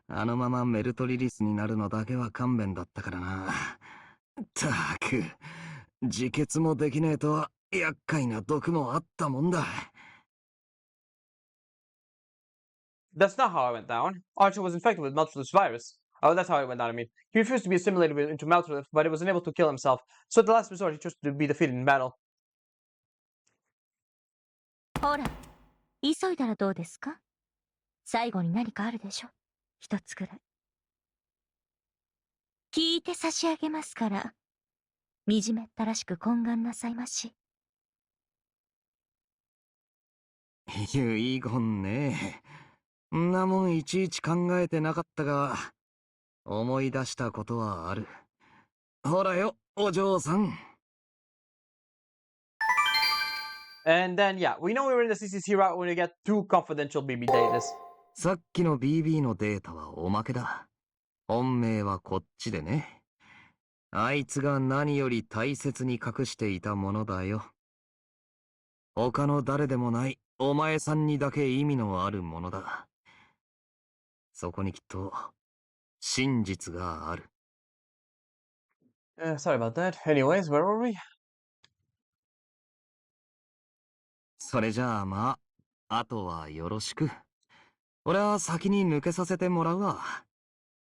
あのままメルトリリスになるのだけは勘弁だったからな。たく、自決もできねえとは厄介な毒もあったもんだ。That's not how it went down. Archer was infected with Malthus virus. Oh, that's how it went down, I mean. He refused to be assimilated into Malthus, but he was unable to kill himself. So at the last resort, he chose to be defeated in battle. ほら、急いだらどうですか。最後に何かあるでしょ。一つくらい。聞いて差し上げますから、惨めったらしく懇願なさいまし。遺言ね。んなもんいちいち考えてなかったが、思い出したことはある。ほらよ、お嬢さん。And then, yeah, we know we were in the CCC route when we get two confidential BB data. さっきの BB のデータはおまけだ。本命はこっちでね。あいつが何より大切に隠していたものだよ。他の誰でもないお前さんにだけ意味のあるものだ。そこにきっと真実がある。Sorry about that. Anyways, where were we? それじゃあまあ、あとはよろしく。俺は先に抜けさせてもらうわ。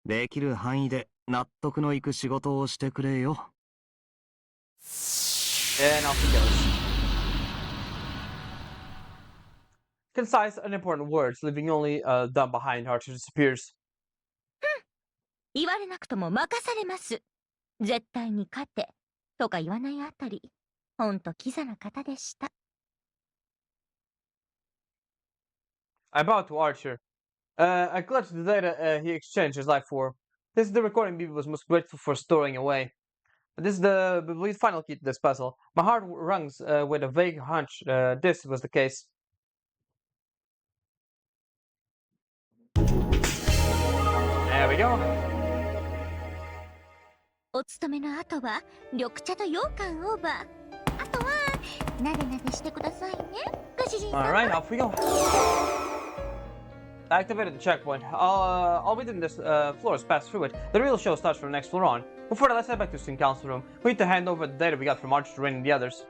できる範囲で納得のいく仕事をしてくれよ。And off he goes. Concise, unimportant words, leaving only dumb behind. Archer disappears. 言われなくとも任されます。絶対に勝てとか言わないあたり、ほんとキザな方でした。I bow to Archer. I clutched the data he exchanged his life for. This is the recording BB was most grateful for storing away. This is the final key to this puzzle. My heart rungs with a vague hunch this was the case. There we go. お勤めの後は緑茶と羊羹オーバー。あとはなでなでしてくださいね、ご主人様。 Alright, off we go. I activated the checkpoint. All within this floor is passed through it. The real show starts from the next floor on. Before that, let's head back to the student council room. We need to hand over the data we got from Archer to Rain and the others.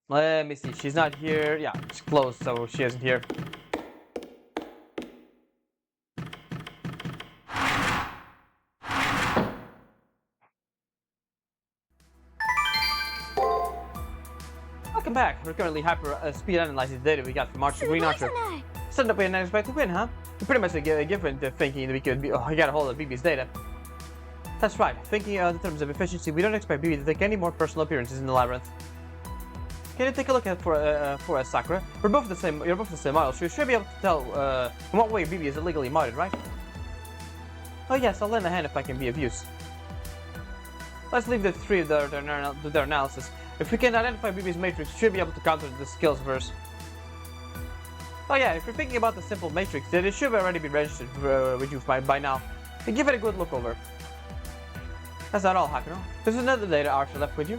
Let me see. She's not here. Yeah, it's closed, so she isn't here. Welcome back. We're currently hyper speed analyzing the data we got from Green Archer. Set up an unexpected win, huh? We're pretty much given to thinking that we could get a hold of BB's data. That's right. Thinking in terms of efficiency, we don't expect BB to take any more personal appearances in the labyrinth. Can you take a look at for us, Sakura? You're both the same model, so you should be able to tell in what way BB is illegally modded, right? Oh yes, I'll lend a hand if I can be of use. Let's leave the three to their analysis. If we can identify BB's matrix, we should be able to counter the skills of hers. Oh yeah, if you're thinking about the simple matrix, then it should already be registered with you by now. So give it a good look over. That's not all, Hakuno. There's another data Archer left with you.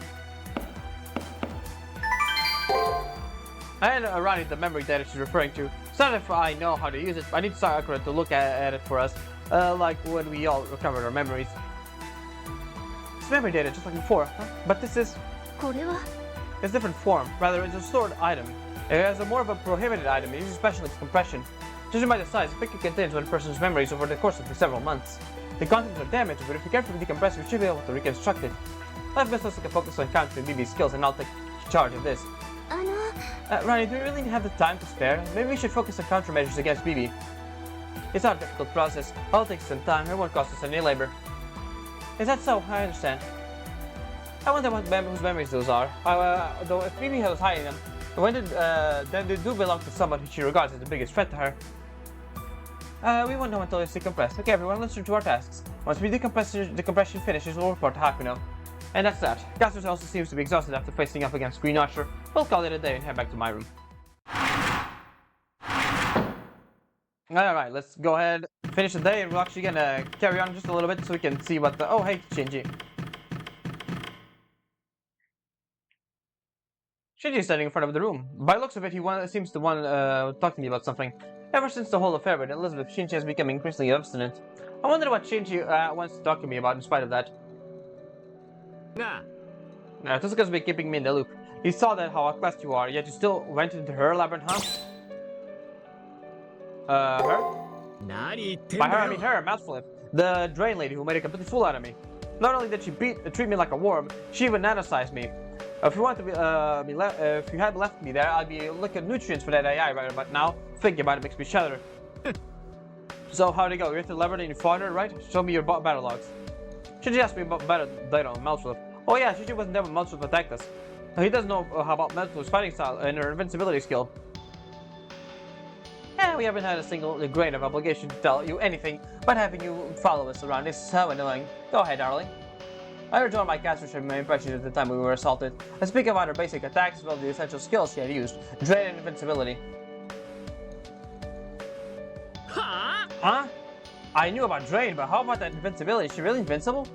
And Rani, the memory data she's referring to. It's not if I know how to use it, but I need Sakura to look at it for us, like when we all recovered our memories. It's memory data just like before, huh? But this is... これは It's a different form. Rather, it's a stored item. It has a more of a prohibited item. It uses special compression. Judging by the size, the picture contains one person's memories over the course of several months. The contents are damaged, but if we carefully decompress, we should be able to reconstruct it. I've best us to focus on countering BB's skills, and I'll take charge of this. あの Ronnie, do we really have the time to spare? Maybe we should focus on countermeasures against BB. It's not a difficult process. It'll take some time. It won't cost us any labor. Is that so? I understand. I wonder whose memories those are. Though if BB was hiding them, then they do belong to someone who she regards as the biggest threat to her. We won't know until it's decompressed. Okay, everyone, let's turn to our tasks. Once we decompression finishes, we'll report to Hakuno. And that's that. Gasus also seems to be exhausted after facing up against Green Archer. We'll call it a day and head back to my room. Alright, let's go ahead, finish the day, and we're actually gonna carry on just a little bit so we can see what the... Oh, hey, Shinji. Shinji's standing in front of the room. By the looks of it, he seems to want to talk to me about something. Ever since the whole affair with Elizabeth, Shinji has become increasingly obstinate. I wonder what Shinji wants to talk to me about in spite of that. Tosuka's been keeping me in the loop. He saw that how outclassed you are, yet you still went into her labyrinth, huh? Her? By her, I mean her, Mouthflip. The drain lady who made a complete fool out of me. Not only did she treat me like a worm, she even nanosized me. If you want to if you had left me there, I'd be looking at nutrients for that AI right but now. Thinking about it makes me shudder. So how'd it go? You went to the labyrinth and you fought her, right? Show me your battle logs. Shinji asked me about battle data on Mouthflip. Oh yeah, Shinji wasn't there when Mouthflip attacked us. He doesn't know about Mouthflip's fighting style and her invincibility skill. Yeah, we haven't had a single grain of obligation to tell you anything, but having you follow us around is so annoying. Go ahead, darling. I rejoined my cast sharing my impressions at the time we were assaulted. I speak about her basic attacks as well as the essential skills she had used, Drain and Invincibility. Huh? I knew about Drain, but how about that Invincibility? Is she really invincible?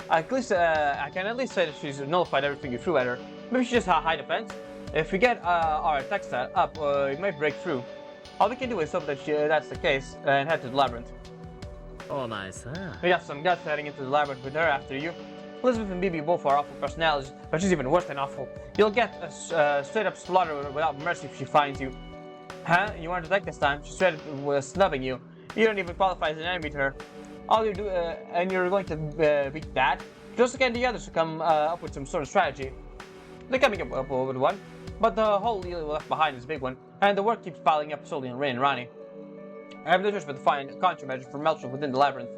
At least, I can at least say that she's nullified everything you threw at her. Maybe she just had high defense. If we get our attack stat up, it might break through. All we can do is hope that that's the case and head to the labyrinth. We got some guts heading into the labyrinth with her after you. Elizabeth and BB both are awful personalities, but she's even worse than awful. You'll get a straight up slaughter without mercy if she finds you. Huh? You weren't attacked this time. She straight up was snubbing you. You don't even qualify as an enemy to her. All you do, and you're going to beat that. Just again, the others to come up with some sort of strategy. They're coming up with one, but the hole you left behind is a big one, and the work keeps piling up solely on Ray and Rani. I have no choice but to find countermeasures for Melchor within the labyrinth.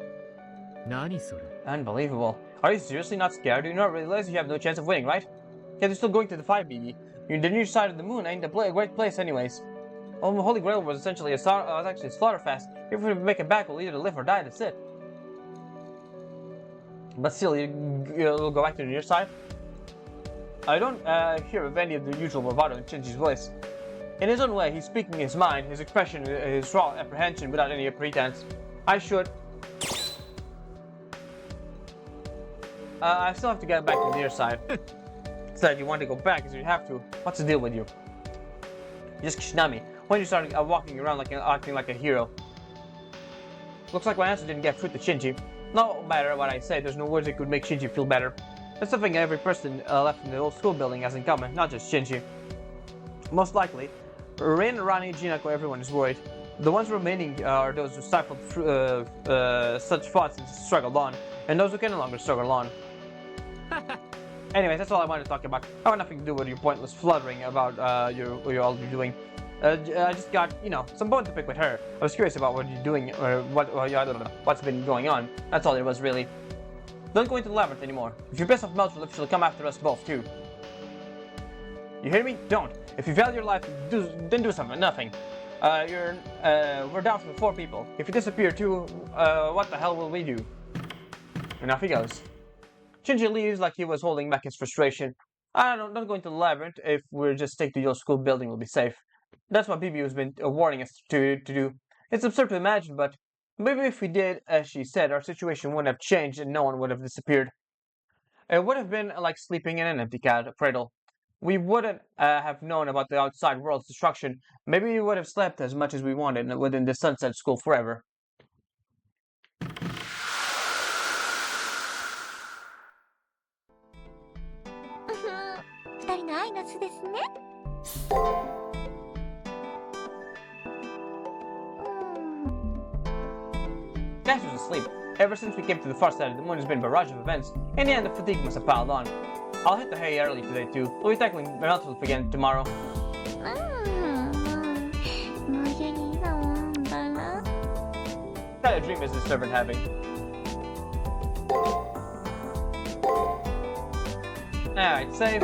Unbelievable. Are you seriously not scared? Do you not realize you have no chance of winning, right? Yet you're still going to defy BB. You're the near side of the moon ain't a great place anyways. Oh, the Holy Grail was essentially a slaughterfest. If we make it back, we'll either live or die, that's it. But still, you'll go back to the near side? I don't hear of any of the usual bravado in Shinji's voice. In his own way, he's speaking his mind, his expression is raw apprehension without any pretense. I still have to get back to the near side. Said you want to go back because you have to. What's the deal with you? Just Kishinami. When you started walking around acting like a hero. Looks like my answer didn't get through to Shinji. No matter what I say, there's no words that could make Shinji feel better. That's something every person left in the old school building has in common, not just Shinji. Most likely, Rin, Rani, Jinako, everyone is worried. The ones remaining are those who stifled such thoughts and struggled on, and those who can no longer struggle on. Anyways, that's all I wanted to talk about. I want nothing to do with your pointless fluttering about what you're all doing. I just got, some bone to pick with her. I was curious about what you're doing, or what's been going on. That's all it was, really. Don't go into the labyrinth anymore. If you piss off Melchor, she'll come after us both, too. You hear me? Don't. If you value your life, then do something. Nothing. We're down to 4 people. If you disappear too, what the hell will we do? And off he goes. Shinji leaves like he was holding back his frustration. I don't go into the labyrinth. If we just stick to your school building, we'll be safe. That's what BB has been warning us to do. It's absurd to imagine, but maybe if we did, as she said, our situation wouldn't have changed and no one would have disappeared. It would have been like sleeping in an empty cradle. We wouldn't have known about the outside world's destruction. Maybe we would have slept as much as we wanted within the Sunset School forever. 二人の愛の巣ですね。Nash was asleep. Ever since we came to the far side of the moon, there's been a barrage of events. In the end, the fatigue must have piled on. I'll hit the hay early today too. We'll be tackling Melchor again tomorrow. 無理なんだな。 What kind of dream is this servant having? Alright, save.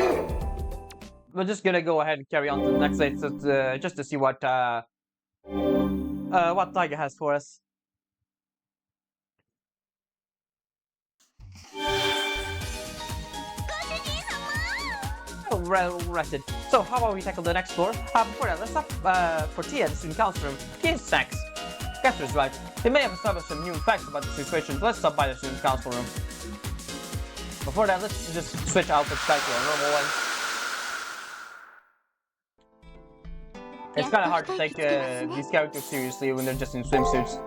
We're just gonna go ahead and carry on to the next day, just to see what Taiga has for us. Well rested. So how about we tackle the next floor? Before that, let's stop for tea at the student council room. Tea and snacks. Casper's right. They may have established some new facts about the situation, but let's stop by the student council room. Before that, let's just switch outfits back to our normal one. It's kind of hard to take these characters seriously when they're just in swimsuits.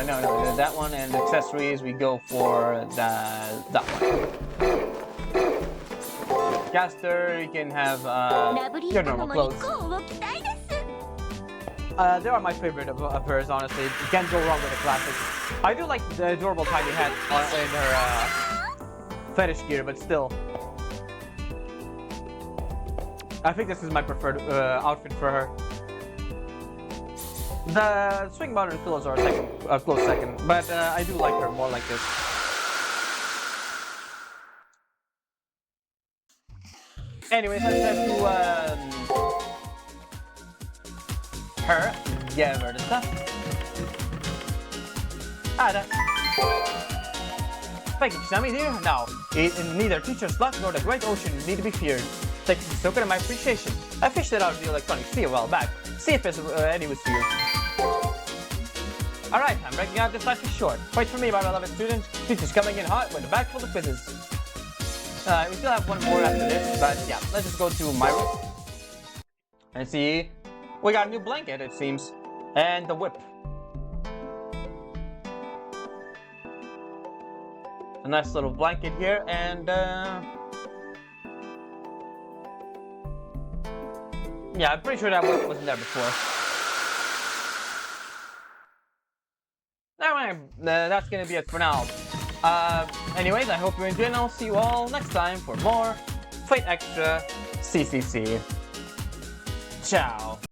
No, that one, and accessories, we go for that one. Caster, you can have your normal clothes. They are my favorite of hers, honestly. You can't go wrong with a classic. I do like the adorable tiny hat in her fetish gear, but still. I think this is my preferred outfit for her. The swing modern clothes are a close second, but I do like her more like this. Anyways, let's head to her. Give her the stuff. Thank you, Kisame dear. Now, neither teacher's block nor the great ocean need to be feared. Thank you, token of my appreciation. I fished it out of the electronic sea a while back. See if it's any use to you. Alright, I'm breaking out this life is short. Wait for me, my beloved student. Teacher's coming in hot with a bag full of quizzes. We still have one more after this, but yeah, let's just go to my room. And see, we got a new blanket, it seems. And the whip. A nice little blanket here, and yeah, I'm pretty sure that whip wasn't there before. Alright, that's gonna be it for now. Anyways, I hope you enjoyed, and I'll see you all next time for more Fate Extra CCC. Ciao.